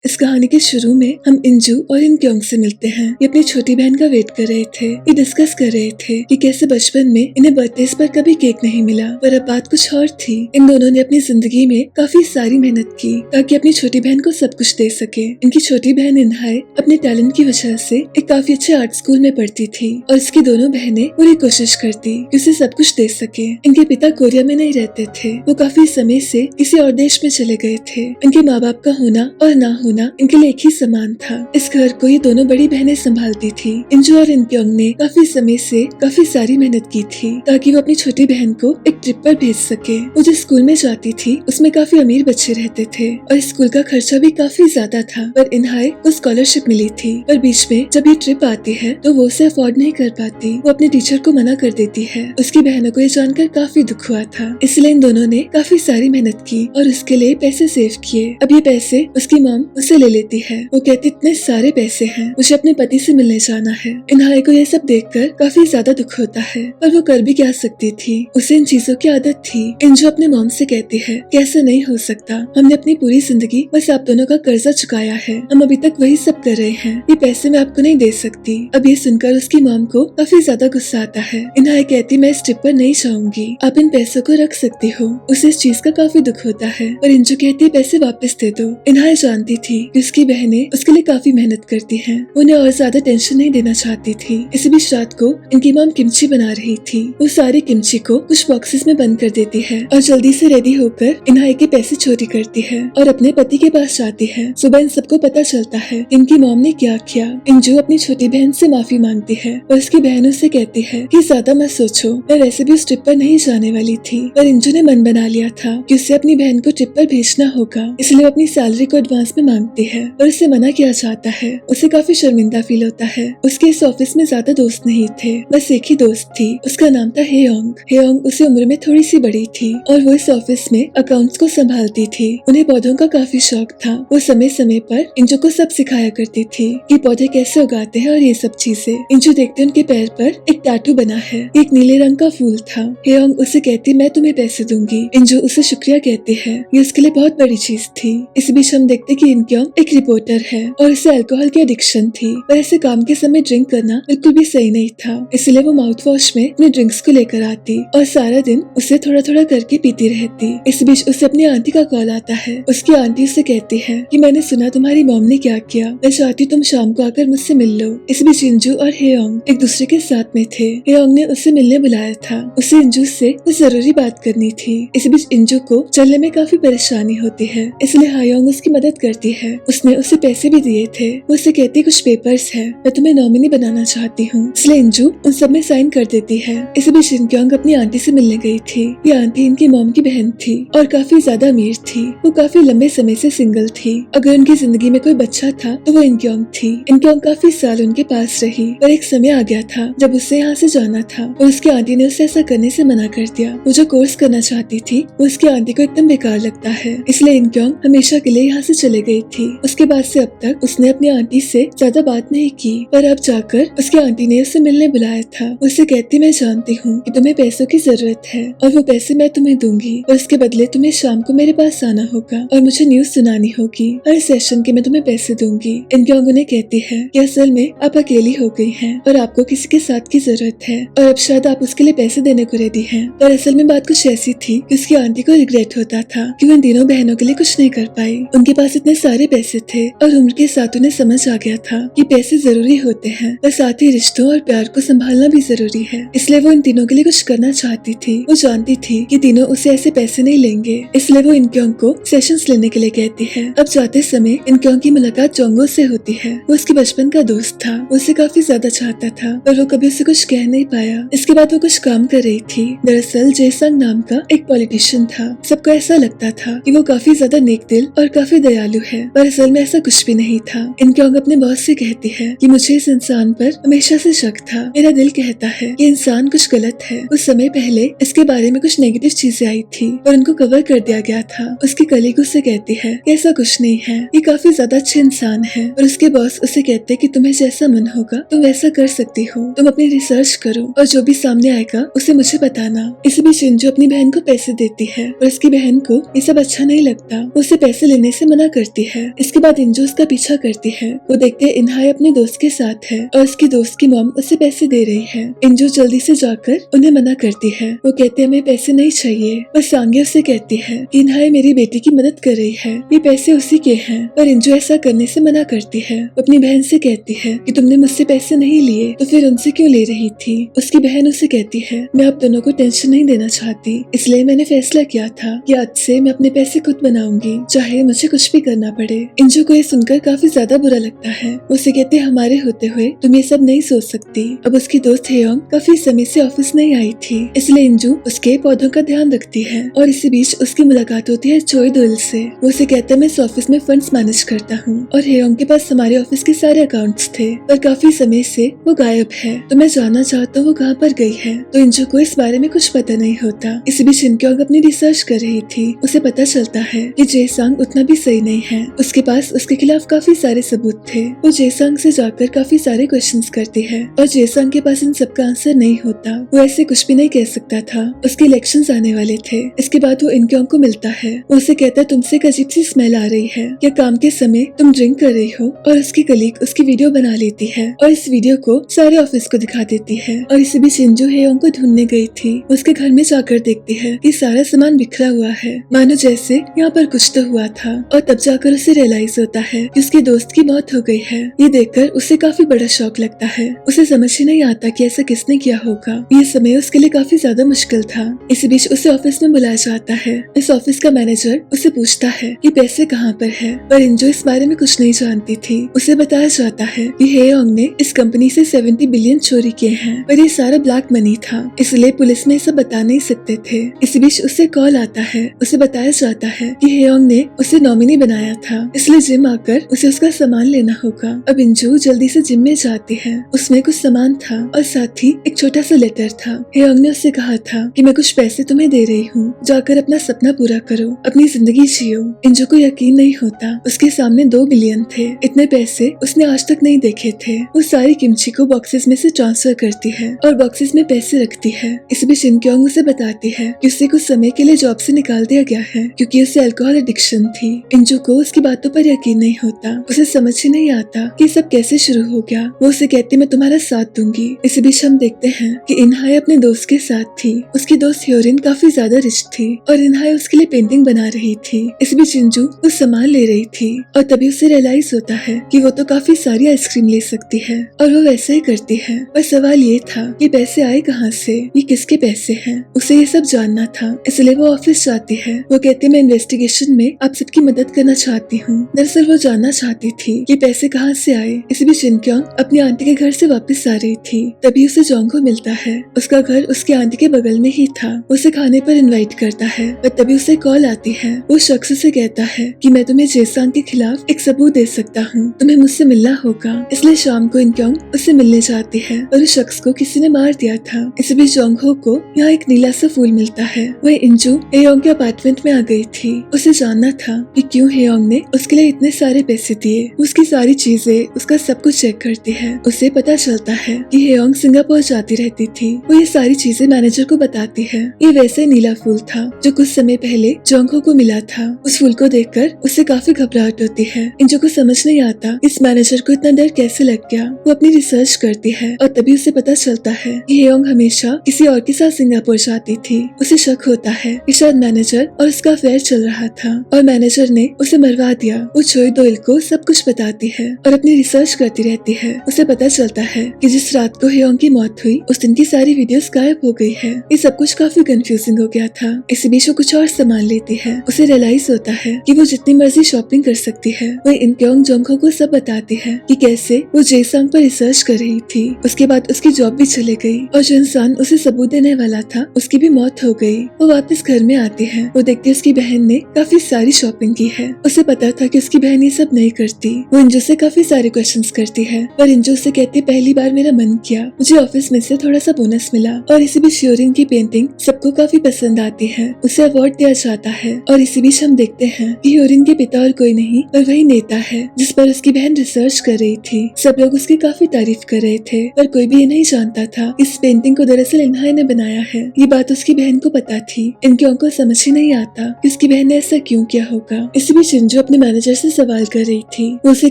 इस कहानी के शुरू में हम इंजू और इनक्योंग से मिलते हैं। ये अपनी छोटी बहन का वेट कर रहे थे। ये डिस्कस कर रहे थे कि कैसे बचपन में इन्हें बर्थडेज पर कभी केक नहीं मिला, पर अब बात कुछ और थी। इन दोनों ने अपनी जिंदगी में काफी सारी मेहनत की ताकि अपनी छोटी बहन को सब कुछ दे सके। इनकी छोटी बहन इनहाय अपने टैलेंट की वजह से एक काफी अच्छे आर्ट स्कूल में पढ़ती थी और इसकी दोनों बहनें पूरी कोशिश करती कि उसे सब कुछ दे सके। इनके पिता कोरिया में नहीं रहते थे, वो काफी समय से किसी और देश में चले गए थे। इनके माँ बाप का होना और ना होना इनके लिए एक ही समान था। इस घर को ये दोनों बड़ी बहनें संभालती थी। इंजू और इनक्योंग ने काफी समय से काफी सारी मेहनत की थी ताकि वो अपनी छोटी बहन को एक ट्रिप पर भेज सके। वो जिस स्कूल में जाती थी उसमें काफी अमीर बच्चे रहते थे और स्कूल का खर्चा भी काफी ज्यादा था, पर इनहाय को स्कॉलरशिप मिली थी। पर बीच में जब ये ट्रिप आती है तो वो उसे अफोर्ड नहीं कर पाती। वो अपने टीचर को मना कर देती है। उसकी बहनों को ये जानकर काफी दुख हुआ था, इसलिए इन दोनों ने काफी सारी मेहनत की और उसके लिए पैसे सेव किए। अब ये पैसे उसकी मॉम उसे ले लेती है। वो कहती इतने सारे पैसे हैं, मुझे अपने पति से मिलने जाना है। इनहाय को ये सब देखकर काफी ज्यादा दुख होता है, पर वो कर भी क्या सकती थी, उसे इन चीजों की आदत थी। इंजू अपने मॉम से कहती है कि ऐसा नहीं हो सकता, हमने अपनी पूरी जिंदगी बस आप दोनों का कर्जा चुकाया है, हम अभी तक वही सब कर रहे हैं, ये पैसे मैं आपको नहीं दे सकती। अब ये सुनकर उसकी मॉम को काफी ज्यादा गुस्सा आता है। इनहाय कहती मैं इस ट्रिप पर नहीं जाऊंगी, आप इन पैसों को रख सकती हो। उसे इस चीज का काफी दुख होता है, पर इंजू कहती है पैसे वापस दे दो। इनहाय जानती थी कि उसकी बहनें उसके लिए काफी मेहनत करती हैं, उन्हें और ज्यादा टेंशन नहीं देना चाहती थी। इसी बीच रात को इनकी मॉम किमची बना रही थी। वो सारी किमची को कुछ बॉक्सेस में बंद कर देती है और जल्दी से रेडी होकर इनहाय के पैसे चोरी करती है और अपने पति के पास जाती है। सुबह इन सबको पता चलता है इनकी मॉम ने क्या किया। इंजू अपनी छोटी बहन से माफी मांगती है और उसकी बहन उससे कहती है कि ज्यादा मत सोचो, मैं वैसे भी उस ट्रिप पर नहीं जाने वाली थी, पर इंजू ने मन बना लिया था कि उसे अपनी बहन को ट्रिप पर भेजना होगा, इसलिए वो अपनी सैलरी को एडवांस में मांगती है और उसे मना किया जाता है। उसे काफी शर्मिंदा फील होता है। उसके इस ऑफिस में ज्यादा दोस्त नहीं थे, बस एक ही दोस्त थी, उसका नाम था हेयोंग। हेयोंग उसे उम्र में थोड़ी सी बड़ी थी और वो इस ऑफिस में अकाउंट्स को संभालती थी। उन्हें पौधों का काफी शौक था। वो समय समय पर इंजू को सब सिखाया करती थी कि पौधे कैसे उगाते हैं और ये सब चीजें। इंजू देखते उनके पैर पर एक टैटू बना है, एक नीले रंग का फूल था। हेयोंग उसे कहती मैं तुम्हें पैसे दूंगी। इंजू उसे शुक्रिया कहती है, ये उसके लिए बहुत बड़ी चीज थी। इस बीच हम देखते कि इनक्योंग एक रिपोर्टर है और उसे अल्कोहल की एडिक्शन थी, पर ऐसे काम के समय ड्रिंक करना बिल्कुल भी सही नहीं था, इसलिए वो माउथ वॉश में अपने ड्रिंक्स को लेकर आती और सारा दिन उसे थोड़ा थोड़ा करके पीती रहती। इस बीच उसे अपनी आंटी का कॉल आता है। उसकी आंटी उसे कहती है कि मैंने सुना तुम्हारी मॉम ने क्या किया, मैं चाहती तुम शाम को आकर मुझसे मिल लो। इस बीच इंजू और हेयोंग एक दूसरे के साथ में थे। हेयोंग ने उसे मिलने बुलाया था, उसे इंजू से कुछ जरूरी बात करनी थी। इस बीच इंजू को चलने में काफी परेशानी होती है, इसलिए हेयोंग उसकी मदद करती है। उसने उसे पैसे भी दिए थे। वो उसे कहती कुछ पेपर्स है, मैं तुम्हें नॉमिनी बनाना चाहती हूँ, इसलिए इंजू उन सब में साइन कर देती है। इस बीच इनक्योंग अपनी आंटी से मिलने गई थी। ये आंटी इनकी मॉम की बहन थी और काफी ज्यादा अमीर थी। वो काफी लंबे समय से सिंगल थी। अगर उनकी जिंदगी में कोई बच्चा था तो वो इनक्योंग थी। इनक्योंग काफी साल उनके पास रही, पर एक समय आ गया था जब उसे यहाँ से जाना था और उसकी आंटी ने उसे ऐसा करने से मना कर दिया। वो जो कोर्स करना चाहती थी वो उसकी आंटी को एकदम बेकार लगता है, इसलिए इनक्योंग हमेशा के लिए यहाँ से चले गई थी। उसके बाद से अब तक उसने अपनी आंटी से ज्यादा बात नहीं की, पर अब जाकर उसकी आंटी ने उसे मिलने बुलाया था। उसे कहती मैं जानती हूँ कि तुम्हें पैसों की जरूरत है और वो पैसे मैं तुम्हें दूंगी और उसके बदले तुम्हें शाम को मेरे पास आना होगा और मुझे न्यूज सुनानी होगी। हर सेशन के मैं तुम्हें पैसे दूंगी। इनक्योंग उन्हें कहती है कि असल में आप अकेली हो गई हैं और आपको किसी के साथ की जरूरत है और अब शायद आप उसके लिए पैसे देने को रेडी हैं। पर असल में बात कुछ ऐसी थी कि उसकी आंटी को रिग्रेट होता था कि वो इन तीनों बहनों के लिए कुछ नहीं कर पाई। उनके पास इतने सारे पैसे थे और उम्र के साथ उन्हें समझ आ गया था कि पैसे जरूरी होते हैं, पर साथ ही रिश्तों और प्यार को संभालना भी जरूरी है, इसलिए वो इन तीनों के लिए कुछ करना चाहती थी। वो जानती थी कि तीनों उसे ऐसे पैसे नहीं लेंगे, इसलिए वो इनक्योंग को सेशंस लेने के लिए कहती है। अब जाते समय इनक्योंग की मुलाकात जोंगो से होती है। वो उसके बचपन का दोस्त था, वो उसे काफी ज्यादा चाहता था, पर वो कभी उसे कुछ कह नहीं पाया। इसके बाद वो कुछ काम कर रही थी। दरअसल जेसंग नाम का एक पॉलिटिशियन था। सबको ऐसा लगता था कि वो काफी ज्यादा नेक दिल और काफी दयालु है, पर असल में ऐसा कुछ भी नहीं था। इनक्योंग अपने बॉस से कहती है कि मुझे इस इंसान पर हमेशा से शक था। मेरा दिल कहता है कि इंसान कुछ गलत है। कुछ समय पहले इसके बारे में कुछ नेगेटिव चीजें आई थी और उनको कवर कर दिया गया था। उसकी कलीग उससे कहती है कि ऐसा कुछ नहीं है, ये काफी ज्यादा अच्छे इंसान है। और उसके बॉस उसे कहते कि तुम्हें जैसा मन होगा तुम वैसा कर सकती हो, तुम अपनी रिसर्च करो और जो भी सामने आएगा उसे मुझे बताना। इसी बीच इंजू अपनी बहन को पैसे देती है और उसकी बहन को ये सब अच्छा नहीं लगता। उसे पैसे लेने से मना करती है। इसके बाद इंजू उसका पीछा करती है। वो देखते हैं इनहाय अपने दोस्त के साथ है और उसकी दोस्त की मॉम उसे पैसे दे रही है। इंजू जल्दी से जाकर उन्हें मना करती है। वो कहते हैं हमें पैसे नहीं चाहिए। पर सांगे उससे कहती है कि इनहाय मेरी बेटी की मदद कर रही है, ये पैसे उसी के हैं। पर इंजू ऐसा करने से मना करती है। वो अपनी बहन से कहती है कि तुमने मुझसे पैसे नहीं लिए तो फिर उनसे क्यों ले रही थी। उसकी बहन उसे कहती है मैं आप दोनों को टेंशन नहीं देना चाहती, इसलिए मैंने फैसला किया था कि आज से मैं अपने पैसे खुद बनाऊंगी, चाहे मुझे कुछ भी करना पड़े। इंजू को ये सुनकर काफी ज्यादा बुरा लगता है। उसे कहते हमारे होते हुए तुम ये सब नहीं सोच सकती। अब उसकी दोस्त हेयोंग काफी समय से ऑफिस नहीं आई थी, इसलिए इंजू उसके पौधों का ध्यान रखती है। और इसी बीच उसकी मुलाकात होती है चोई दोइल से। वो उसे कहता है मैं इस ऑफिस में फंड्स मैनेज करता हूँ और हेयोंग के पास हमारे ऑफिस के सारे अकाउंट्स थे, पर काफी समय से वो गायब है, तो मैं जानना चाहता हूँ वो कहाँ पर गई है। तो इंजू को इस बारे में कुछ पता नहीं होता। इसी बीच शिनक्योंग अपनी रिसर्च कर रही थी। उसे पता चलता है कि जेसंग उतना भी सही नहीं है। उसके पास उसके खिलाफ काफी सारे सबूत थे। वो जेसंग से जाकर काफी सारे क्वेश्चंस करती है और जेसंग के पास इन सबका आंसर नहीं होता। वो ऐसे कुछ भी नहीं कह सकता था। उसके इलेक्शंस आने वाले थे। इसके बाद वो इनक्योंग को मिलता है। वो उसे कहता है तुमसे एक अजीब सी स्मेल आ रही है, क्या काम के समय तुम ड्रिंक कर रही हो। और उसकी कलीग उसकी वीडियो बना लेती है और इस वीडियो को सारे ऑफिस को दिखा देती है। और इसी बीच इंजू हेयोंग को ढूंढने गई थी। उसके घर में जाकर देखती है कि सारा सामान बिखरा हुआ है, मानो जैसे यहाँ पर कुछ तो हुआ था। और तब जाकर उसे रियलाइज होता है कि उसके दोस्त की मौत हो गई है। ये देखकर उसे काफी बड़ा शॉक लगता है। उसे समझ ही नहीं आता कि ऐसा किसने किया होगा। ये समय उसके लिए काफी ज्यादा मुश्किल था। इसी बीच उसे ऑफिस में बुलाया जाता है। इस ऑफिस का मैनेजर उसे पूछता है कि पैसे कहाँ पर है, पर इंजू इस बारे में कुछ नहीं जानती थी। उसे बताया जाता है कि हेयोंग ने इस कंपनी से 70 बिलियन चोरी किए हैं, पर ये सारा ब्लैक मनी था, इसलिए पुलिस में सब बता नहीं सकते थे। इसी बीच उसे कॉल आता है। उसे बताया जाता है कि हेयोंग ने उसे नॉमिनी बनाया था, इसलिए जिम आकर उसे उसका सामान लेना होगा। अब इंजू जल्दी से जिम में जाती है। उसमें कुछ सामान था और साथ ही एक छोटा सा लेटर था। हेयोंग ने उससे कहा था कि मैं कुछ पैसे तुम्हें दे रही हूँ, जाकर अपना सपना पूरा करो, अपनी जिंदगी जियो। इंजू को यकीन नहीं होता। उसके सामने 2 बिलियन थे। इतने पैसे उसने आज तक नहीं देखे थे। वो सारी किमची को बॉक्सेस में से ट्रांसफर करती है और बॉक्सेस में पैसे रखती है। इस बीच शिनक्योंग उसे बताती है कि उसे कुछ समय के लिए जॉब से निकाल दिया गया है क्योंकि उसे अल्कोहल एडिक्शन थी। इंजू को उसकी बातों पर यकीन नहीं होता। उसे समझ ही नहीं आता कि सब कैसे शुरू हो गया। वो उसे कहती मैं तुम्हारा साथ दूंगी। इसी बीच हम देखते हैं कि इनहाय अपने दोस्त के साथ थी। उसकी दोस्त ह्योरिन काफी ज्यादा रिच थी और इनहाय उसके लिए पेंटिंग बना रही थी। इस बीच इंजू कुछ सामान ले रही थी और तभी उसे रियलाइज होता है कि वो तो काफी सारी आइसक्रीम ले सकती है और वो वैसे ही करती है। पर सवाल ये था कि पैसे आए कहाँ से, ये किसके पैसे हैं। उसे ये सब जानना था, इसलिए वो ऑफिस जाती है। वो कहती मैं इन्वेस्टिगेशन में आप सबकी मदद करना चाहती हूँ। दरअसल वो जानना चाहती थी कि पैसे कहाँ से आए। इसी बीच शिनक्योंग अपनी आंटी के घर से वापस आ रही थी। तभी उसे जोंगहो मिलता है। उसका घर उसकी आंटी के बगल में ही था। उसे खाने पर इनवाइट करता है, पर तभी उसे कॉल आती है। वो शख्स से कहता है कि मैं तुम्हें जेसंग के खिलाफ एक सबूत दे सकता हूँ, तुम्हें मुझसे मिलना होगा। इसलिए शाम को इनक्योंग उससे मिलने जाती है और उस शख्स को किसी ने मार दिया था। इसी बीच जोंगहो को यहाँ एक नीला सा फूल मिलता है। वह इंजू हेयोंग के अपार्टमेंट में आ गई थी। उसे जानना था कि क्यों हेयोंग ने उसके लिए इतने सारे पैसे दिए। उसकी सारी चीजें, उसका सब कुछ चेक करती है। उसे पता चलता है कि हेयोंग सिंगापुर जाती रहती थी। वो ये सारी चीजें मैनेजर को बताती है। ये वैसे नीला फूल था जो कुछ समय पहले जोंगहो को मिला था। उस फूल को देखकर उसे काफी घबराहट होती है। इंजू को समझ नहीं आता इस मैनेजर को इतना डर कैसे लग गया। वो अपनी रिसर्च करती है और तभी उसे पता चलता है कि हेयोंग हमेशा किसी और के साथ सिंगापुर जाती थी। उसे शक होता है कि शायद मैनेजर और उसका अफेयर चल रहा था और मैनेजर ने उसे मरवा दिया। वो चोई दोइल को सब कुछ बताती है और अपनी रिसर्च करती रहती है। उसे पता चलता है कि जिस रात को हेयोंग की मौत हुई उस दिन की सारी वीडियोस गायब हो गई है। ये सब कुछ काफी कंफ्यूजिंग हो गया था। इसी बीच वो कुछ और सामान लेती है। उसे रियलाइज होता है कि वो जितनी मर्जी शॉपिंग कर सकती है। वह इनक्योंग जोंगहो को सब बताती है कि कैसे वो जेसंग पर रिसर्च कर रही थी। उसके बाद उसकी जॉब भी चली गई और जो इंसान उसे सबूत देने वाला था उसकी भी मौत हो गई। वो वापस घर में आती है। वो देखती है उसकी बहन ने काफी सारी शॉपिंग की है। उसे पता था कि उसकी बहन ये सब नहीं करती। वो इंजू से काफी सारे क्वेश्चंस करती है, पर इंजू से कहती पहली बार मेरा मन किया, मुझे ऑफिस में से थोड़ा सा बोनस मिला। और इसी बीच ह्योरिन की पेंटिंग सबको काफी पसंद आती है। उसे अवार्ड दिया जाता है और इसी बीच हम देखते हैं कि ह्योरिन के पिता और कोई नहीं पर वही नेता है जिस पर उसकी बहन रिसर्च कर रही थी। सब लोग उसकी काफी तारीफ कर रहे थे, पर कोई भी ये नहीं जानता था इस पेंटिंग को दरअसल इनहाय ने बनाया है। ये बात उसकी बहन को पता थी। इनक्योंग को समझ ही नहीं आता कि उसकी बहन ने ऐसा क्यों किया होगा। इसी बीच इंजू अपने मैनेजर से सवाल कर रही थी। वो उसे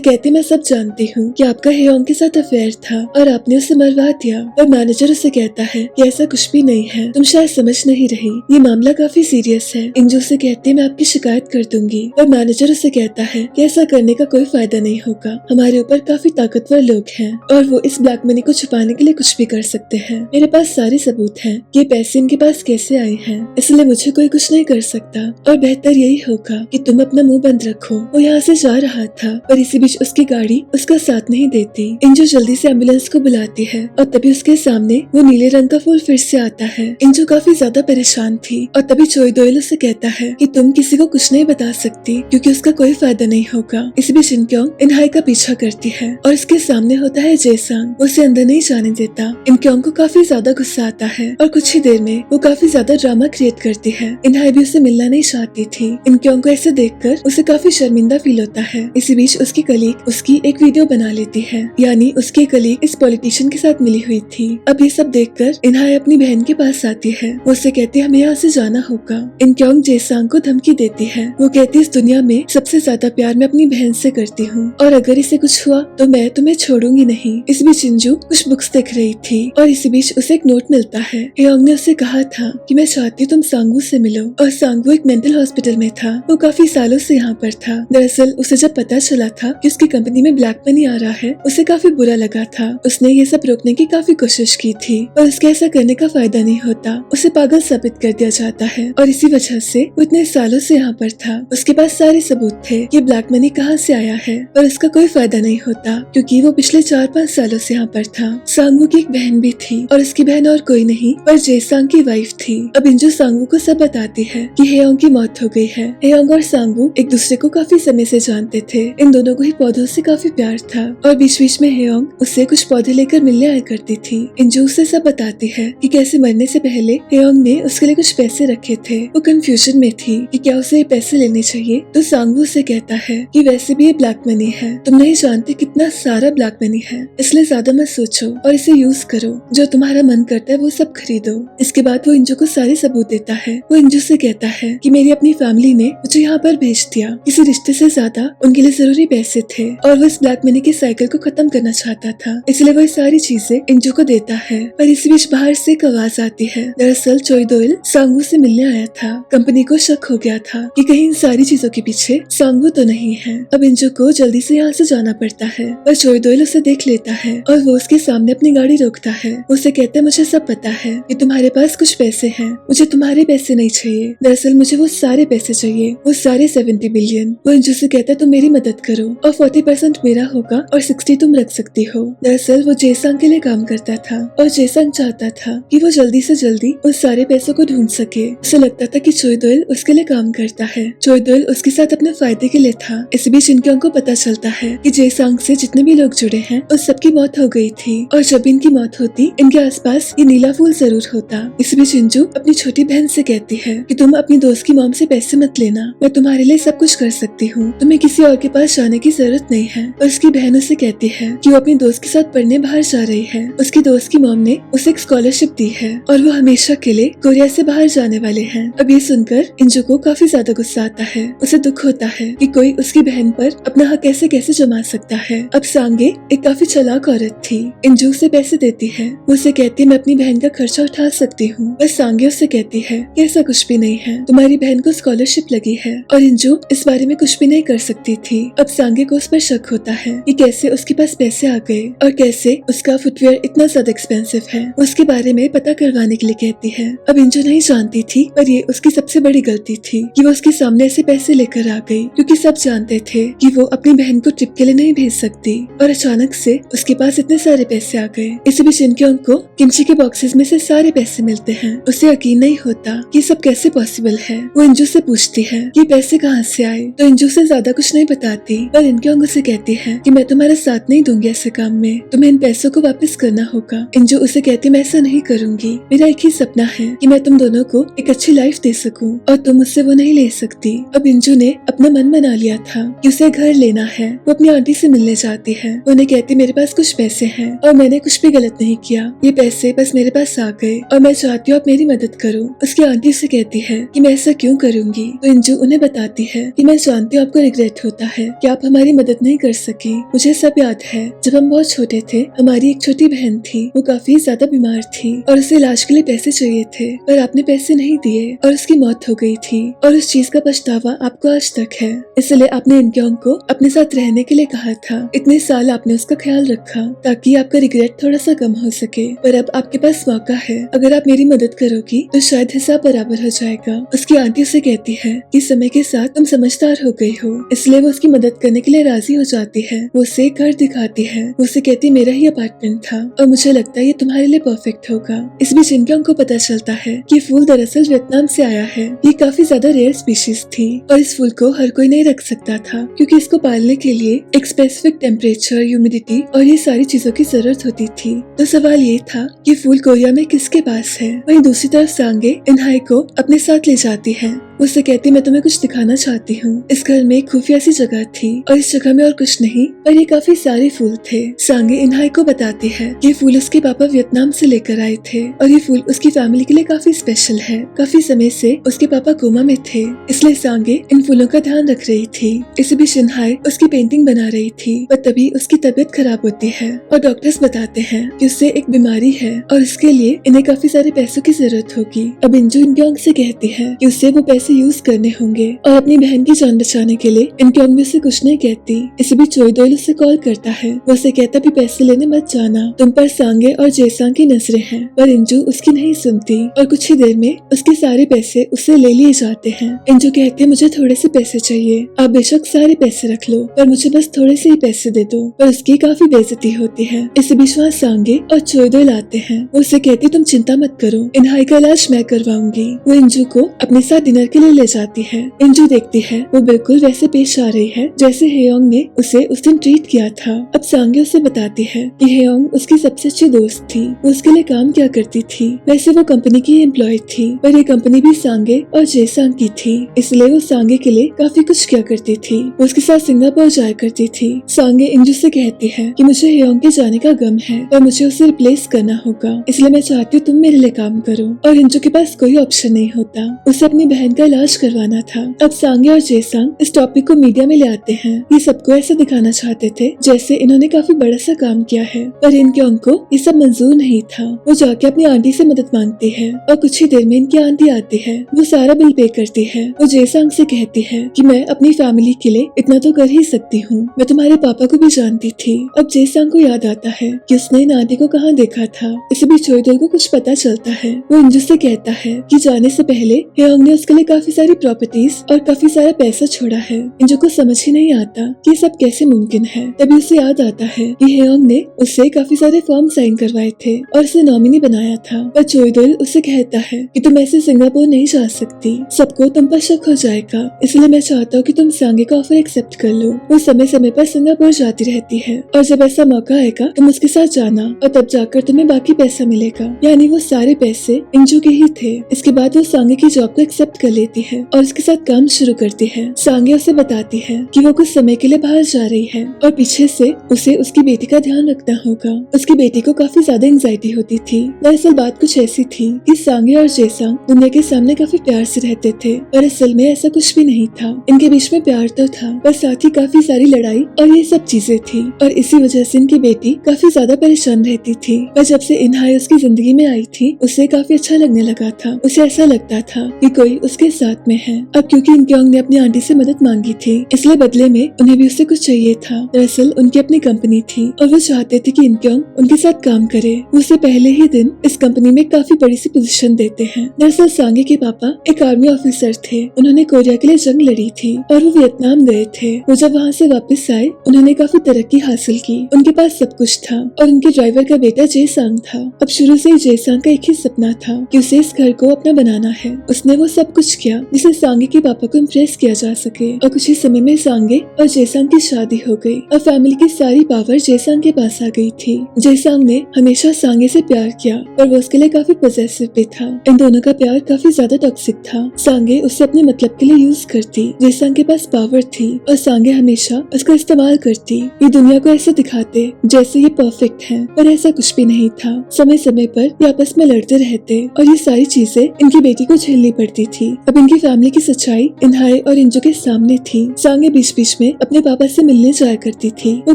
कहती, मैं सब जानती हूँ कि आपका हेयोंग के साथ अफेयर था और आपने उसे मरवा दिया। और मैनेजर उसे कहता है कि ऐसा कुछ भी नहीं है, तुम शायद समझ नहीं रही, ये मामला काफी सीरियस है। इंजू उसे कहती है, मैं आपकी शिकायत कर दूंगी। और मैनेजर उसे कहता है कि ऐसा करने का कोई फायदा नहीं होगा, हमारे ऊपर काफी ताकतवर लोग हैं और वो इस ब्लैक मनी को छुपाने के लिए कुछ भी कर सकते हैं। मेरे पास सारे सबूत हैं कि ये पैसे इनके पास कैसे आए हैं, इसलिए मुझे कोई कुछ नहीं कर सकता और बेहतर यही होगा कि तुम अपना मुंह बंद रखो। वो यहाँ से जा रहा था पर इसी बीच उसकी गाड़ी उसका साथ नहीं देती। इंजू जल्दी से एम्बुलेंस को बुलाती है और तभी उसके सामने वो नीले रंग का फूल फिर से आता है। इंजू काफी ज्यादा परेशान थी और तभी चोई दोयल उसे कहता है कि तुम किसी को कुछ नहीं बता सकती क्योंकि उसका कोई फायदा नहीं होगा। इसी बीच इनक्योंग इनहाई का पीछा करती है और इसके सामने होता है जेसांग। वो उसे अंदर नहीं जाने देता। इनक्योंग को काफी ज्यादा गुस्सा आता है और कुछ ही देर में वो काफी ज्यादा ड्रामा क्रिएट करती है। इनहाई भी उसे मिलना नहीं चाहती थी। इनक्योंग को ऐसे देखकर उसे काफी शर्मिंदा फील होता है। इसी बीच उसकी कलीग उसकी एक वीडियो बना लेती है, यानी उसकी कलीग इस पॉलिटिशियन के साथ मिली हुई थी। अब ये सब देखकर इनहाई अपनी बहन के पास आती है। वो उससे कहती है, हमें यहाँ से जाना होगा। इनक्योंग जेसांग को धमकी देती है। वो कहती है, इस दुनिया में सबसे ज्यादा प्यार मैं अपनी बहन से करती हूँ और अगर इसे कुछ हुआ तो मैं तुम्हें छोड़ूंगी नहीं। इस बीच इंजू कुछ बुक्स देख रही थी और इसी बीच उसे एक नोट मिलता है। हेयोंग ने उसे कहा था कि मैं चाहती हूँ तुम सांगवू से मिलो और सांगवू एक मेंटल हॉस्पिटल में था। वो काफी सालों से यहाँ पर था। दरअसल उसे जब पता चला था कि उसकी कंपनी में ब्लैक मनी आ रहा है, उसे काफी बुरा लगा था। उसने ये सब रोकने की काफी कोशिश की थी पर उसके ऐसा करने का फायदा नहीं होता। उसे पागल साबित कर दिया जाता है और इसी वजह से वो इतने सालों से यहाँ पर था। उसके पास सारे सबूत थे कि ब्लैक मनी कहाँ से आया है पर उसका कोई फायदा नहीं होता क्योंकि वो पिछले 4-5 सालों से यहाँ पर था। सांगवू की एक बहन भी थी और उसकी बहन और कोई नहीं पर जेसांग की वाइफ थी। अब इंजू सांगवू को सब बताती है कि हेयोंग की मौत हो गई है। हेयोंग और सांगवू एक दूसरे को काफी समय से जानते थे। इन दोनों को ही पौधों से काफी प्यार था और बीच बीच में हेयोंग उससे कुछ पौधे लेकर मिलने आया करती थी। इंजू उसे सब बताती है कि कैसे मरने से पहले हेयोंग ने उसके लिए कुछ पैसे रखे थे। वो कंफ्यूजन में थी कि क्या उसे ये पैसे लेने चाहिए तो सांगवू से कहता है कि वैसे भी ये ब्लैक मनी है, तुम नहीं जानते कितना सारा ब्लैक मनी है, इसलिए ज्यादा मत सोचो और इसे यूज करो, जो तुम्हारा मन करता है वो सब खरीदो। इसके बाद वो इंजू को सारे सबूत देता है। वो इंजू से कहता है कि मेरी अपनी फैमिली ने मुझे यहाँ पर भेज दिया, किसी रिश्ते से ज्यादा उनके लिए जरूरी पैसे थे और वो इस ब्लैक मनी के साइकिल को खत्म करना चाहता था, इसलिए वो सारी चीजें इंजू को देता है। पर इसी बीच बाहर से एक आवाज आती है। दरअसल चोई दोयल सांगवू से मिलने आया था। कंपनी को शक हो गया था कि कहीं इन सारी चीजों के पीछे सांगवू तो नहीं है। अब इंजू को जल्दी से यहाँ से जाना पड़ता है पर चोई दोयल उसे देख लेता है और वो उसके सामने अपनी गाड़ी रोकता है। उसे कहता है, मुझे सब पता है कि तुम्हारे पास कुछ पैसे हैं, मुझे तुम्हारे पैसे नहीं चाहिए, दरअसल मुझे वो सारे पैसे चाहिए, वो सारे 70 बिलियन। वो इंजू से कहता है, तुम मेरी मदद करो और 40% मेरा होगा और 60 तुम रख सकती हो। दरअसल वो जेसांग के लिए काम करता था और जेसांग चाहता था कि वो जल्दी से जल्दी उस सारे पैसों को ढूंढ सके। उसे लगता था कि चोई दोयल उसके लिए काम करता है। चोई दोयल उसके साथ अपने फायदे के लिए था। इस बीच इनक्योंग को पता चलता है कि जेसांग से जितने भी लोग जुड़े हैं उस सबकी मौत हो गई थी और जब इनकी मौत होती इनके आसपास ये नीला फूल जरूर होता। इस बीच इंजू अपनी छोटी बहन से कहती है कि तुम अपनी दोस्त की मॉम से पैसे मत लेना, मैं तुम्हारे लिए सब कुछ कर सकती हूँ, तुम्हें किसी और के पास जाने की जरूरत नहीं है। और उसकी बहन उसे कहती है कि वो अपनी दोस्त के साथ पढ़ने बाहर जा रही है। उसकी दोस्त की मॉम ने उसे एक स्कॉलरशिप दी है और वो हमेशा के लिए कोरिया से बाहर जाने वाले हैं। अब ये सुनकर इंजू को काफी ज्यादा गुस्सा आता है। उसे दुख होता है कि कोई उसकी बहन पर अपना हक कैसे कैसे जमा सकता है। अब सांगे एक काफी चालाक औरत थी। इंजू उसे पैसे देती है। वो उसे कहती है, मैं अपनी बहन का खर्चा उठा सकती हूँ। बस सांगे उससे कहती है कि ऐसा कुछ भी नहीं है, तुम्हारी बहन को स्कॉलरशिप लगी है। और इंजू इस बारे में कुछ भी नहीं कर सकती थी। अब सांगे को उस पर शक होता है कि कैसे उसके पास पैसे आ गए और कैसे उसका फुटवेयर इतना ज्यादा एक्सपेंसिव है। उसके बारे में पता करवाने के लिए कहती है। अब इंजू नहीं जानती थी पर ये उसकी सबसे बड़ी गलती थी कि वो उसके सामने ऐसे पैसे लेकर आ गई, क्योंकि सब जानते थे कि वो अपनी बहन को ट्रिप के लिए नहीं भेज सकती और अचानक से उसके पास इतने सारे पैसे आ गए। इसी बीच इनक्योंग को किमची के बॉक्सेस में से सारे पैसे मिलते हैं। उसे यकीन नहीं होता कि सब कैसे पॉसिबल है। वो इंजू से पूछती है कि पैसे कहाँ से आए तो इंजू से ज्यादा कुछ नहीं बताती पर इनक्योंग उसे कहती है कि मैं तुम्हारा साथ नहीं दूंगी ऐसे काम में, तुम्हें इन पैसों को वापस करना होगा। इंजू उसे कहती मैं ऐसा नहीं करूंगी, मेरा एक ही सपना है कि मैं तुम दोनों को एक अच्छी लाइफ दे सकूं और तुम मुझसे वो नहीं ले सकती। अब इंजू ने अपना मन बना लिया था कि उसे घर लेना है। वो अपनी आंटी से मिलने जाती है। उन्हें कहती मेरे पास कुछ पैसे हैं और मैंने कुछ भी गलत नहीं किया, ये पैसे बस मेरे पास आ गए और मैं चाहती हूँ आप मेरी मदद करो। उसकी आंटी से कहती है कि मैं ऐसा क्यों करूंगी तो इंजू उन्हें बताती है कि मैं जानती हूँ आपको रिग्रेट होता है कि आप हमारी मदद नहीं कर सकी। मुझे सब याद है, जब हम बहुत छोटे थे हमारी एक छोटी बहन थी, वो काफी ज्यादा बीमार थी और उसे इलाज के लिए पैसे चाहिए थे, पर आपने पैसे नहीं दिए और उसकी मौत हो गई थी और उस चीज का पछतावा आपको आज तक है। इसलिए आपने इनक्योंग को अपने साथ रहने के लिए कहा था। इतने साल आपने उसका ख्याल रखा ताकि आपका रिग्रेट थोड़ा सा कम हो सके, पर अब आपके पास मौका है। अगर आप मेरी मदद करोगी तो शायद हिसाब बराबर हो जाएगा। उसकी आंटी उसे कहती है कि समय के साथ तुम समझदार हो गई हो, इसलिए वो उसकी मदद करने के लिए राजी हो जाती है। वो उसे एक घर दिखाती है। वो उसे कहती मेरा ही अपार्टमेंट था और मुझे लगता है ये तुम्हारे लिए परफेक्ट होगा। इस बीच इनक्योंग को पता चलता है कि फूल दरअसल वियतनाम से आया है। ये काफी ज्यादा रेयर स्पीशीज थी और इस फूल को हर कोई नहीं रख सकता था, क्योंकि इसको पालने के लिए एक स्पेसिफिक टेम्परेचर, ह्यूमिडिटी और ये सारी चीजों की जरूरत होती थी। तो सवाल ये था कि फूल कोरिया में किसके पास है। वहीं दूसरी तरफ सांगे इनहाई को अपने साथ ले जाती है। उससे कहती मैं तुम्हें कुछ दिखाना चाहती हूँ। इस घर में एक खुफिया सी जगह थी और इस जगह में और कुछ नहीं पर ये काफी सारे फूल थे। सांगे इनहाई को बताती है ये फूल उसके पापा वियतनाम से लेकर आए थे और ये फूल उसकी फैमिली के लिए काफी स्पेशल है। काफी समय से उसके पापा कोमा में थे, इसलिए सांगे इन फूलों का ध्यान रख रही थी। इसी बीच इनहाई उसकी पेंटिंग बना रही थी, पर तभी उसकी तबीयत खराब होती है और डॉक्टर्स बताते हैं कि उससे एक बीमारी है और इसके लिए इन्हें काफी सारे पैसों की जरूरत होगी। अब इंजू इनक्योंग से कहती है कि उससे वो पैसे यूज करने होंगे और अपनी बहन की जान बचाने के लिए इनक्योंग भी उसे कुछ नहीं कहती। इसी बीच चोई दोइल उसे कॉल करता है। वो उसे कहता भी पैसे लेने मत जाना, तुम पर सांगे और जेसांग की नजरें हैं, पर इंजू उसकी नहीं सुनती और कुछ ही देर में उसके सारे पैसे उससे ले लिए जाते हैं। इंजू कहते मुझे थोड़े से पैसे चाहिए, आप बेशक सारे पैसे रख लो पर मुझे बस थोड़े से ही पैसे दे दो, पर उसकी काफी बेइज्जती होती है। इसी बीच वहाँ सांगे और चोई दोइल आते हैं। वो उसे कहती तुम चिंता मत करो, इनहाई का इलाज मैं करवाऊंगी। वो इंजू को अपने साथ डिनर के लिए ले जाती है। इंजू देखती है वो बिल्कुल वैसे पेश आ रही है जैसे हेयोंग ने उसे उस दिन ट्रीट किया था। अब सांगे उसे बताती है कि हेयोंग उसकी सबसे अच्छी दोस्त थी, वो उसके लिए काम क्या करती थी। वैसे वो कंपनी की एम्प्लॉय थी, पर ये कंपनी भी सांगे और जेसांग की थी, इसलिए वो सांगे के लिए काफी कुछ किया करती थी। वो उसके साथ सिंगापुर जाया करती थी। सांगे इंजू से कहती है कि मुझे हेयोंग के जाने का गम है और मुझे उसे रिप्लेस करना होगा, इसलिए मैं चाहती हूँ तुम मेरे लिए काम करो। और इंजू के पास कोई ऑप्शन नहीं होता, उसे अपनी बहन का इलाज करवाना था। अब सांगे और जेसांग इस टॉपिक को मीडिया में ले आते हैं। ये सबको ऐसा दिखाना चाहते थे जैसे इन्होंने काफी बड़ा सा काम किया है, पर इनक्योंग को ये सब मंजूर नहीं था। वो जाके अपनी आंटी से मदद मांगती है और कुछ ही देर में इनकी आंटी आती है। वो सारा बिल पे करती है। वो जेसांग से कहती है कि मैं अपनी फैमिली के लिए इतना तो कर ही सकती हूँ, मैं तुम्हारे पापा को भी जानती थी। अब जेसांग को याद आता है कि उसने इन आंटी को कहाँ देखा था। इसी बीच चोई दोइल को कुछ पता चलता है। वो इंजू से कहता है कि जाने से पहले हेयोंग ने उसके लिए काफी सारी प्रॉपर्टीज और काफी सारा पैसा छोड़ा है। इंजू को समझ ही नहीं आता कि सब कैसे मुमकिन है। तभी उसे याद आता है कि हेयोंग ने उससे काफी सारे फॉर्म साइन करवाए थे और उसे नॉमिनी बनाया था, पर चोई दोइल उससे कहता है कि तुम ऐसे सिंगापुर नहीं जा सकती, सबको तुम पर शक हो जाएगा, इसलिए मैं चाहता हूँ कि तुम सांगे का ऑफर एक्सेप्ट कर लो। वो समय समय पर सिंगापुर जाती रहती है और जब ऐसा मौका आएगा तुम उसके साथ जाना और तब जाकर तुम्हें बाकी पैसा मिलेगा। यानी वो सारे पैसे इंजू के ही थे। इसके बाद वो सांगे की जॉब को एक्सेप्ट कर लेती है और उसके साथ काम शुरू करती है। सांगे उसे बताती है कि वो कुछ समय के लिए बाहर जा रही है और पीछे से उसे उसकी बेटी का ध्यान रखना होगा। उसकी बेटी को काफी ज्यादा एंजाइटी होती थी। दरअसल बात कुछ ऐसी थी कि सांगे और जेसांग दुनिया के सामने काफी प्यार से रहते थे, पर असल में ऐसा कुछ भी नहीं था। इनके बीच में प्यार तो था, पर साथ ही काफी सारी लड़ाई और ये सब चीजें थी और इसी वजह से इनकी बेटी काफी ज्यादा परेशान रहती थी। पर जब से इनहाई उसकी जिंदगी में आई थी उसे काफी अच्छा लगने लगा था। उसे ऐसा लगता था कि कोई उसके साथ में है। अब क्योंकि इनक्योंग ने अपनी आंटी से मदद मांगी थी, इसलिए बदले में उन्हें भी उससे कुछ चाहिए था। दरअसल उनकी अपनी कंपनी थी और वो चाहते थे कि इनक्योंग उनके साथ काम करे। वो उसे पहले ही दिन इस कंपनी में काफी बड़ी सी पोजीशन देते हैं। दरअसल सांगे के पापा एक आर्मी ऑफिसर थे, उन्होंने कोरिया के लिए जंग लड़ी थी और वो वियतनाम गए थे। वो जब वहाँ से वापस आए उन्होंने काफी तरक्की हासिल की, उनके पास सब कुछ था और उनके ड्राइवर का बेटा जेसांग था। अब शुरू से ही जेसांग का एक ही सपना था कि उसे इस घर को अपना बनाना है। उसने वो सब कुछ किया जिससे सांगे के पापा को इम्प्रेस किया जा सके और कुछ ही समय में सांगे और जेसांग की शादी हो गई और फैमिली की सारी पावर जेसांग के पास आ गई थी। जेसांग ने हमेशा सांगे से प्यार किया पर वो उसके लिए काफी पॉसेसिव भी था। इन दोनों का प्यार काफी ज्यादा टॉक्सिक था। सांगे उसे अपने मतलब के लिए यूज करती, जेसांग के पास पावर थी और सांगे हमेशा उसका इस्तेमाल करती। ये दुनिया को ऐसे दिखाते जैसे ये परफेक्ट है, पर ऐसा कुछ भी नहीं था। समय समय पर ये आपस में लड़ते रहते और ये सारी चीजें इनकी बेटी को झेलनी पड़ती थी। अब इनकी फैमिली की सच्चाई इन्हाई और इंजू के सामने थी। सांगे बीच बीच में अपने पापा से मिलने जाया करती थी। वो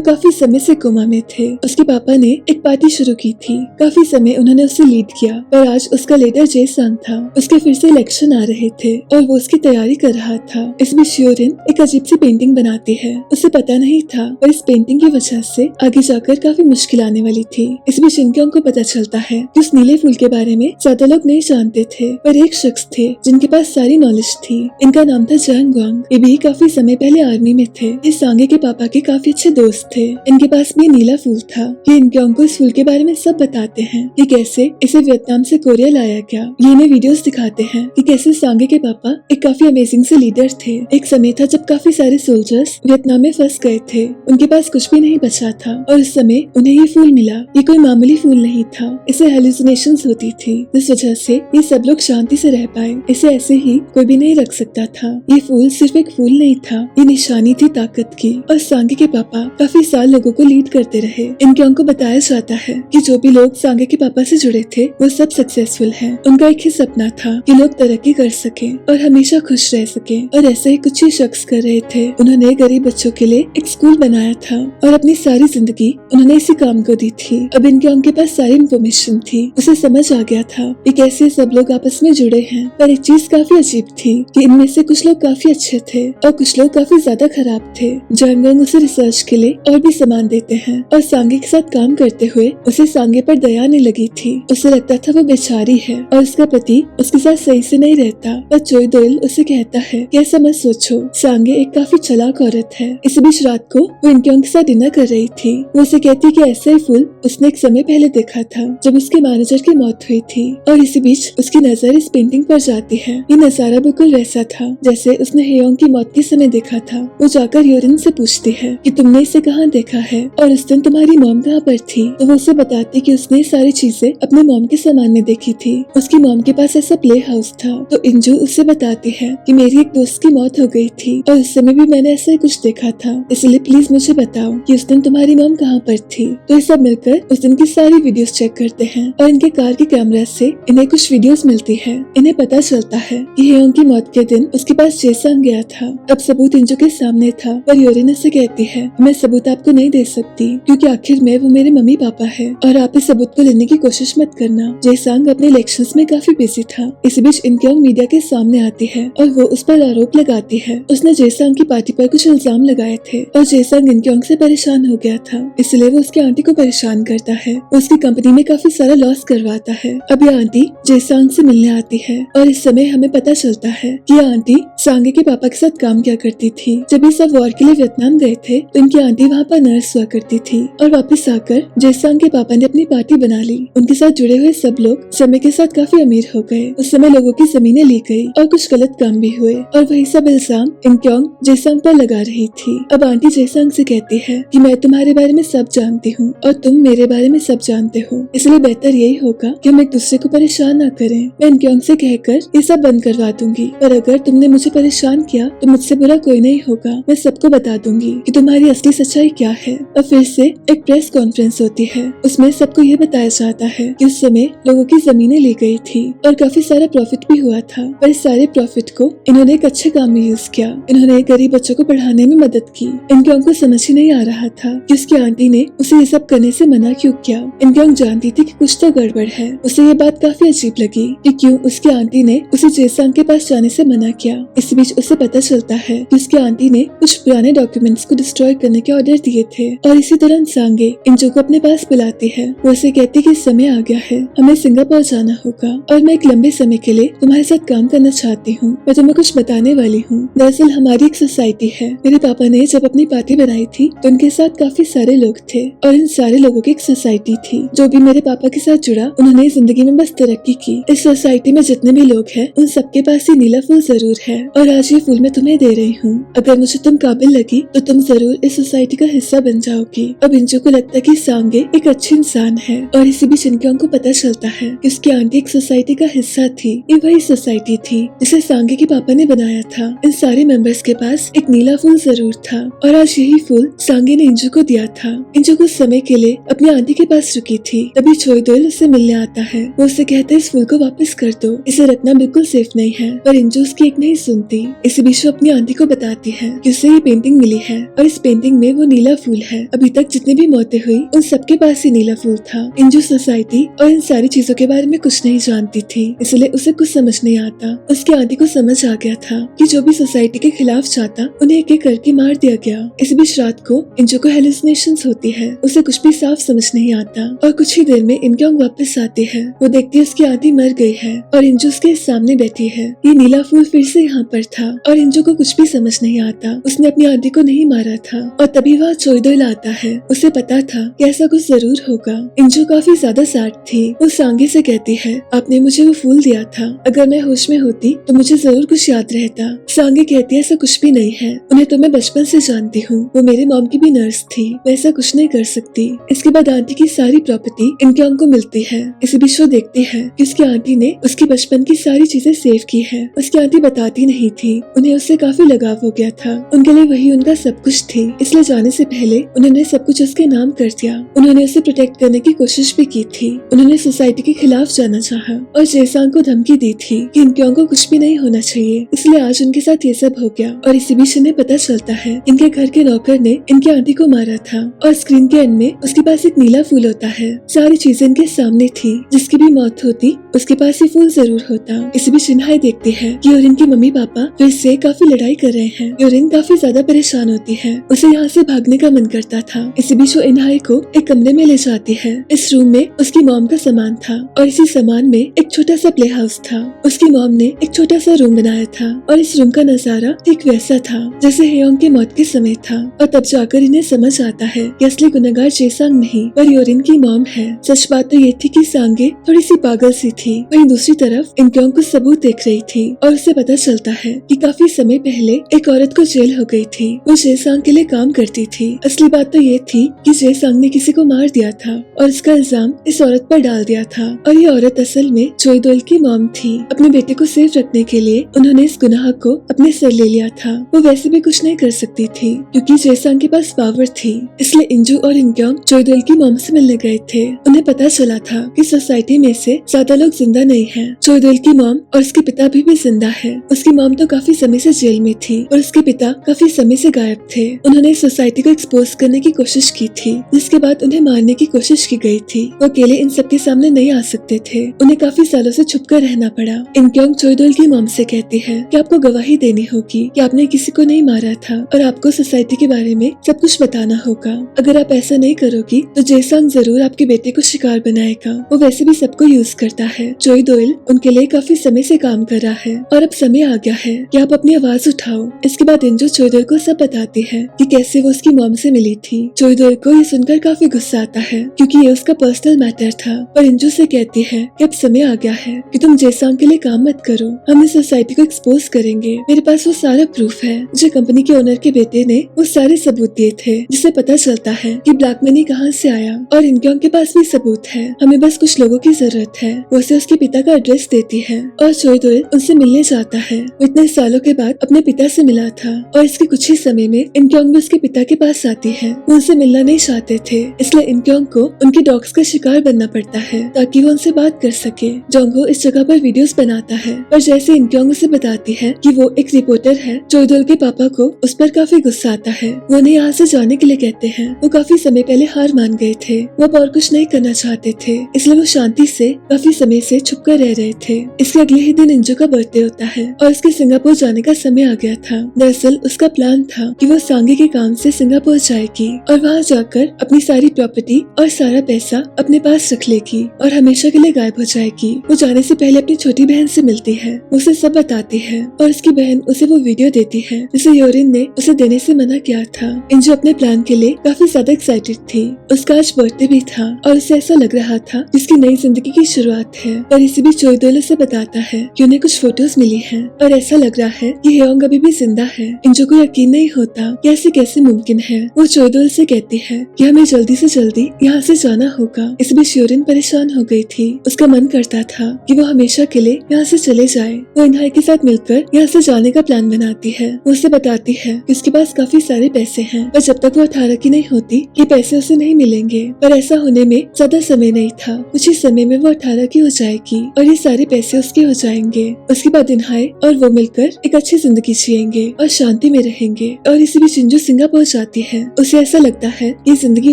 काफी समय से कोमा में थे। उसके पापा ने एक पार्टी शुरू की थी। काफी समय उन्होंने उसे लीड किया, पर आज उसका लीडर जे सांग था। उसके फिर से इलेक्शन आ रहे थे और वो उसकी तैयारी कर रहा था। इस बीच योरिन एक अजीब सी पेंटिंग बनाती है। उसे पता नहीं था और इस पेंटिंग की वजह से आगे जाकर काफी मुश्किल आने वाली थी। इस बीच इनके को पता चलता है कि उस नीले फूल के बारे में ज्यादा लोग नहीं जानते थे, पर एक शख्स थे जिनके पास सारी नॉलेज थी। इनका नाम था जैंग वांग। ये भी काफी समय पहले आर्मी में थे। ये सांगे के पापा के काफी अच्छे दोस्त थे। इनके पास भी नीला फूल था। ये इनके को इस फूल के बारे में सब बताते हैं कि कैसे इसे वियतनाम से कोरिया लाया गया। ये इन्हें वीडियोस दिखाते हैं कि कैसे सांगे के पापा एक काफी अमेजिंग से लीडर थे। एक समय था जब काफी सारे सोल्जर्स वियतनाम में फंस गए थे। उनके पास कुछ भी नहीं बचा था और उस समय उन्हें ये फूल मिला। ये कोई मामूली फूल नहीं था, इसे हेलुसिनेशंस होती थी, जिस वजह से ये सब लोग शांति से रह पाए। इसे ऐसे ही कोई भी नहीं रख सकता था। ये फूल सिर्फ एक फूल नहीं था, ये निशानी थी ताकत की। और सांगे के पापा काफी साल लोगों को लीड करते रहे। इनके को बताया जाता है कि जो भी लोग सांगे के पापा से जुड़े थे वो सब सक्सेसफुल हैं। उनका एक ही सपना था कि लोग तरक्की कर सके और हमेशा खुश रह सके, और ऐसे ही कुछ ही शख्स कर रहे थे। उन्होंने गरीब बच्चों के लिए एक स्कूल बनाया था और अपनी सारी जिंदगी उन्होंने इसी काम को दी थी। अब उनके पास सारी इन्फॉर्मेशन थी। उसे समझ आ गया था कि कैसे सब लोग आपस में जुड़े हैं। पर एक चीज काफी अजीब थी कि इनमें से कुछ लोग काफी अच्छे थे और कुछ लोग काफी ज्यादा खराब थे। जैंग उसे रिसर्च के लिए और भी सामान देते हैं और सांगे के साथ काम करते हुए उसे सांगे पर दया आने लगी थी। उसे लगता था वो बेचारी है और उसका पति उसके साथ सही से नहीं रहता। पर चोई दोइल उसे कहता है कि ऐसा मत सोचो, सांगे एक काफी चालाक औरत है। इसी बीच रात को वो इनके साथ डिनर कर रही थी। वो उसे कहती कि ऐसा ही फूल उसने एक समय पहले देखा था जब उसके मैनेजर की मौत हुई थी। और इसी बीच उसकी नजर इस पेंटिंग पर जाती है। ये नजारा बिल्कुल वैसा था जैसे उसने हेयोंग की मौत के समय देखा था। वो जाकर योरिन से पूछती है कि तुमने इसे कहाँ देखा है और उस दिन तुम्हारी मॉम कहाँ पर थी। तो वो उसे बताती कि उसने सारी चीजें अपने मॉम के सामान में देखी थी। उसकी मॉम के पास ऐसा प्ले हाउस था। तो इंजू उसे बताती है कि मेरी एक दोस्त की मौत हो गई थी और उस समय भी मैंने ऐसा ही कुछ देखा था, इसलिए प्लीज मुझे बताओ कि उस दिन तुम्हारी मॉम कहाँ पर थी। तो ये सब मिलकर उस दिन की सारी वीडियोस चेक करते हैं और इनके कार के कैमरा से इन्हें कुछ वीडियोस मिलती है। इन्हें पता चलता है कि हेयोंग की मौत के दिन उसके पास जेसंग गया था। अब सबूत इंजू के सामने था, पर योरिन से कहती है मैं सबूत आपको नहीं दे सकती क्योंकि आखिर में वो मेरे मम्मी पापा है और आप इस सबूत को लेने की कोशिश मत करना। जेसंग अपने इलेक्शंस में काफी बिजी था। इस बीच इनक्योंग मीडिया के सामने आती है और वो उस पर आरोप लगाती है उसने जेसंग की पार्टी पर कुछ इल्जाम लगाए थे और जेसंग इनक्योंग से परेशान हो गया था, इसलिए वो उसकी आंटी को परेशान करता है। वो उसकी कंपनी में काफी सारा लॉस करवाता है। अब ये आंटी जेसंग से मिलने आती है और इस समय हमें पता चलता है कि ये आंटी सांगे के पापा के साथ काम किया करती थी। जब ये सब वॉर के लिए वियतनाम गए थे तो इनकी आंटी वहाँ पर नर्स हुआ करती थी और वापस आकर जेसंग के पापा ने अपनी पार्टी बना ली। उनके साथ जुड़े हुए सब लोग समय के साथ काफी अमीर हो गए। उस समय लोगों की जमीनें ली गई और कुछ गलत काम भी हुए और वही सब इल्जाम इनक्योंग जेसंग पर लगा रही थी। अब आंटी जेसंग से कहती है कि मैं तुम्हारे बारे में सब जानती हूँ और तुम मेरे बारे में सब जानते हो, इसलिए बेहतर यही होगा कि हम एक दूसरे को परेशान न करें। मैं इनक्योंग से कहकर ये सब बंद करवा दूंगी, पर अगर तुमने मुझे परेशान किया तो मुझसे बुरा कोई नहीं होगा। मैं सबको बता दूंगी कि तुम्हारी असली सच्चाई क्या है। और फिर से एक प्रेस कॉन्फ्रेंस होती है। उसमें सबको ये बताया जाता है कि उस समय लोगों की जमीनें ली गई थी और काफी सारा प्रॉफिट भी हुआ था, पर इस सारे प्रॉफिट को इन्होंने एक अच्छे काम में यूज किया। इन्होंने गरीब बच्चों को पढ़ाने में मदद की। इनक्योंग को समझ ही नहीं आ रहा था कि उसकी आंटी ने उसे ये सब करने से मना क्यों किया। इनक्योंग जानती थी कि कुछ तो गड़बड़ है। उसे ये बात काफी अजीब लगी कि क्यों उसकी आंटी ने उसे जेसंग के पास जाने से मना किया। इस बीच उसे पता चलता है कि उसकी आंटी ने कुछ पुराने डॉक्यूमेंट्स को डिस्ट्रॉय करने के ऑर्डर दिए थे और इसी तरह सांगे इंजू को अपने पास बुलाती है। वो उसे कहती कि समय आ गया है, हमें सिंगापुर जाना होगा और मैं एक लंबे समय के लिए तुम्हारे साथ काम करना चाहती हूँ। मैं तुम्हें कुछ बताने वाली हूँ। दरअसल हमारी एक सोसाइटी है। मेरे पापा ने जब अपनी पार्टी बनाई थी तो उनके साथ काफी सारे लोग थे और इन सारे लोगों की एक सोसाइटी थी। जो भी मेरे पापा के साथ जुड़ा उन्होंने जिंदगी में बस तरक्की की। इस सोसाइटी में जितने भी लोग हैं उन सबके पास ये नीला फूल जरूर है और आज ये फूल मैं तुम्हें दे रही हूँ। अगर मुझे तुम काबिल लगी तो तुम जरूर इस सोसाइटी का हिस्सा बन जाओगी। अब इंजू को लगता है कि सांगे एक अच्छी इंसान है और इसी बीच इनक्योंग को पता चलता है कि उसकी आंटी एक सोसाइटी का हिस्सा थी। ये वही सोसाइटी थी जिसे सांगे के पापा ने बनाया था। इन सारे मेंबर्स के पास एक नीला फूल जरूर था और आज यही फूल सांगे ने इंजू को दिया था। इंजू कुछ समय के लिए अपनी आंटी के पास रुकी थी, तभी चोई दोइल उससे मिलने आता है। वो उससे कहता है इस फूल को वापस कर दो, इसे रखना बिल्कुल सेफ नहीं नहीं है, पर इंजू उसकी एक नहीं सुनती। इसी बीच वो अपनी आंटी को बताती है कि उसे ये पेंटिंग मिली है और इस पेंटिंग में वो नीला फूल है। अभी तक जितने भी मौतें हुई उन सबके पास ही नीला फूल था। इंजू सोसाइटी और इन सारी चीजों के बारे में कुछ नहीं जानती थी, इसलिए उसे कुछ समझ नहीं आता। उसकी आंटी को समझ आ गया था कि जो भी सोसाइटी के खिलाफ जाता उन्हें एक एक करके मार दिया गया। इस बीच रात को इंजू को हेलुसिनेशंस होती है, उसे कुछ भी साफ समझ नहीं आता और कुछ ही देर में इनक्योंग वापस आती है। वो देखती है उसकी आंटी मर गई है और इंजू उसके सामने बैठी है। ये नीला फूल फिर से यहाँ पर था और इंजू को कुछ भी समझ नहीं आता। उसने अपनी आंटी को नहीं मारा था और तभी वह चोइदोइल आता है। उसे पता था कि ऐसा कुछ जरूर होगा। इंजू काफी ज्यादा सैड थी। वो सांगे से कहती है, आपने मुझे वो फूल दिया था, अगर मैं होश में होती तो मुझे जरूर कुछ याद रहता। सांगे कहती है, ऐसा कुछ भी नहीं है, उन्हें तो मैं बचपन से जानती हूँ, वो मेरे मॉम की भी नर्स थी, मैं ऐसा कुछ नहीं कर सकती। इसके बाद आंटी की सारी प्रॉपर्टी इनक्योंग को मिलती है। इसी बीच वो देखती है कि उसकी आंटी ने उसकी बचपन की सारी चीजें सेव की है। उसकी आंटी बताती नहीं थी, उन्हें उससे काफी लगाव हो गया था, उनके लिए वही उनका सब कुछ थी, इसलिए जाने से पहले उन्होंने सब कुछ उसके नाम कर दिया। उन्होंने उसे प्रोटेक्ट करने की कोशिश भी की थी। उन्होंने सोसाइटी के खिलाफ जाना चाहा और जेसांग को धमकी दी थी कि इनक्योंग को कुछ भी नहीं होना चाहिए, इसलिए आज उनके साथ ये सब हो गया। और इसी बीच इन्हें पता चलता है इनके घर के नौकर ने इनकी आंटी को मारा था और स्क्रीन के एंड में उसके पास एक नीला फूल होता है। सारी चीजें इनके सामने थी, जिसकी भी मौत होती उसके पास ये फूल जरूर होता। इसी बीच इन्हाई देखती है कि योरिन के मम्मी पापा फिर से काफी लड़ाई कर रहे हैं। योरिन काफी ज्यादा परेशान होती है, उसे यहाँ से भागने का मन करता था। इसी बीच वो इन्हाई को एक कमरे में ले जाती है। इस रूम में उसकी मॉम का सामान था और इसी सामान में एक छोटा सा प्ले हाउस था। उसकी मॉम ने एक छोटा सा रूम बनाया था और इस रूम का नजारा ठीक वैसा था जैसे हेयोंग के मौत के समय था। और तब जाकर इन्हें समझ आता है कि असली गुनहगार जेसांग नहीं पर योरिन की मॉम है। सच बात तो ये थी कि सांगे थोड़ी सी पागल सी थी, वहीं दूसरी तरफ इनक्योंग कुछ सबूत देख रही थी और उसे पता चलता है कि काफी समय पहले एक औरत को जेल हो गई थी। वो जेसांग के लिए काम करती थी। असली बात तो ये थी कि जेसांग ने किसी को मार दिया था और इसका इल्जाम इस औरत पर डाल दिया था और ये औरत असल में चोइदोइल की मॉम थी। अपने बेटे को सेफ रखने के लिए उन्होंने इस गुनाह को अपने सर ले लिया था। वो वैसे भी कुछ नहीं कर सकती थी क्योंकि जेसांग के पास पावर थी, इसलिए इंजू और इनक्योंग चोइदोइल की मॉम से मिलने गए थे। उन्हें पता चला था कि सोसाइटी में से ज्यादा लोग जिंदा नहीं है। चोइदोइल की मॉम और उसके पिता भी जिंदा है। उसकी मॉम तो काफी समय से जेल में थी और उसके पिता काफी समय से गायब थे। उन्होंने सोसाइटी को एक्सपोज करने की कोशिश की थी, जिसके बाद उन्हें मारने की कोशिश की गई थी। वो अकेले इन सबके सामने नहीं आ सकते थे, उन्हें काफी सालों से छुपकर रहना पड़ा। इनक्योंग चोइदोइल की मॉम से कहती है कि आपको गवाही देनी होगी कि आपने किसी को नहीं मारा था और आपको सोसाइटी के बारे में सब कुछ बताना होगा। अगर आप ऐसा नहीं करोगी तो जेसांग जरूर आपके बेटे को शिकार बनाएगा। वो वैसे भी सबको यूज करता है। चोइदोइल उनके लिए काफी समय से काम कर रहा है और अब समय आ गया है कि आप अपनी आवाज उठाओ। इसके बाद इंजो चोइदोइल को सब बताती है कि कैसे वो उसकी मॉम से मिली थी। चोइदोइल को ये सुनकर काफी गुस्सा आता है क्योंकि ये उसका पर्सनल मैटर था, पर इंजो से कहती है कि अब समय आ गया है कि तुम जेसांग के लिए काम मत करो, हम इस सोसाइटी को एक्सपोज करेंगे। मेरे पास वो सारा प्रूफ है जो कंपनी के ओनर के बेटे ने वो सारे सबूत दिए थे, जिससे पता चलता है कि ब्लैक मनी कहाँ से आया। और इनक्योंग के पास भी सबूत है, हमें बस कुछ लोगों की जरूरत है। वो उसे उसके पिता का एड्रेस देती है और चोइदोइल उनसे मिलने जाता है। वो इतने सालों के बाद अपने पिता से मिला था और इसके कुछ ही समय में इनक्योंग भी उसके पिता के पास आती है। वो उनसे मिलना नहीं चाहते थे, इसलिए इनक्योंग को उनके डॉग्स का शिकार बनना पड़ता है ताकि वो उनसे बात कर सके। जोंगहो इस जगह पर वीडियोस बनाता है, पर जैसे इनक्योंग उसे बताती है कि वो एक रिपोर्टर है, चोइदोइल के पापा को उस पर काफी गुस्सा आता है। वो उन्हें यहाँ से जाने के लिए कहते हैं। वो काफी समय पहले हार मान गए थे, वो अब और कुछ नहीं करना चाहते थे, इसलिए वो शांति से काफी समय से छुपकर रह रहे थे। इसके अगले ही दिन इंजो का बर्थडे होता है और उसके सिंगापुर जाने का समय आ गया था। दरअसल उसका प्लान था कि वो सांगे के काम से सिंगापुर जाएगी और वहाँ जाकर अपनी सारी प्रॉपर्टी और सारा पैसा अपने पास रख लेगी और हमेशा के लिए गायब हो जाएगी। वो जाने से पहले अपनी छोटी बहन से मिलती है, उसे सब बताती है और उसकी बहन उसे वो वीडियो देती है जिसे योरिन ने उसे देने से मना किया था। इंजो अपने प्लान के लिए काफी ज्यादा एक्साइटेड थी। उसका आज बर्थडे भी था और उसे ऐसा लग रहा था कि उसकी नई जिंदगी की शुरुआत है। पर इसी बीच चोइदोइल उसे बताता है कि उन्हें कुछ फोटोज मिली हैं और ऐसा लग रहा है कि हेयोंग अभी भी जिंदा है। इंजो को यकीन नहीं होता कि ऐसे कैसे मुमकिन है। वो चोइदोइल से कहती है कि हमें जल्दी से जल्दी यहाँ से जाना होगा। इस बीच योरिन परेशान हो गई थी, उसका मन करता था कि वो हमेशा के लिए यहाँ से चले जाए। वो इन्हाई के साथ मिलकर यहाँ से जाने का प्लान बनाती है। वो उसे बताती है कि उसके पास काफी सारे पैसे हैं, पर जब तक वो 18 की नहीं होती ये पैसे उसे नहीं मिलेंगे। पर ऐसा होने में ज्यादा समय नहीं था, कुछ ही समय में वो 18 की हो जाएगी और ये सारे पैसे उसके हो जाएंगे। उसके बाद इनहाय और वो मिलकर एक अच्छी जिंदगी जिएंगे और शांति में रहेंगे। और इसी बीच इंजू सिंगापुर जाती है। उसे ऐसा लगता है ये जिंदगी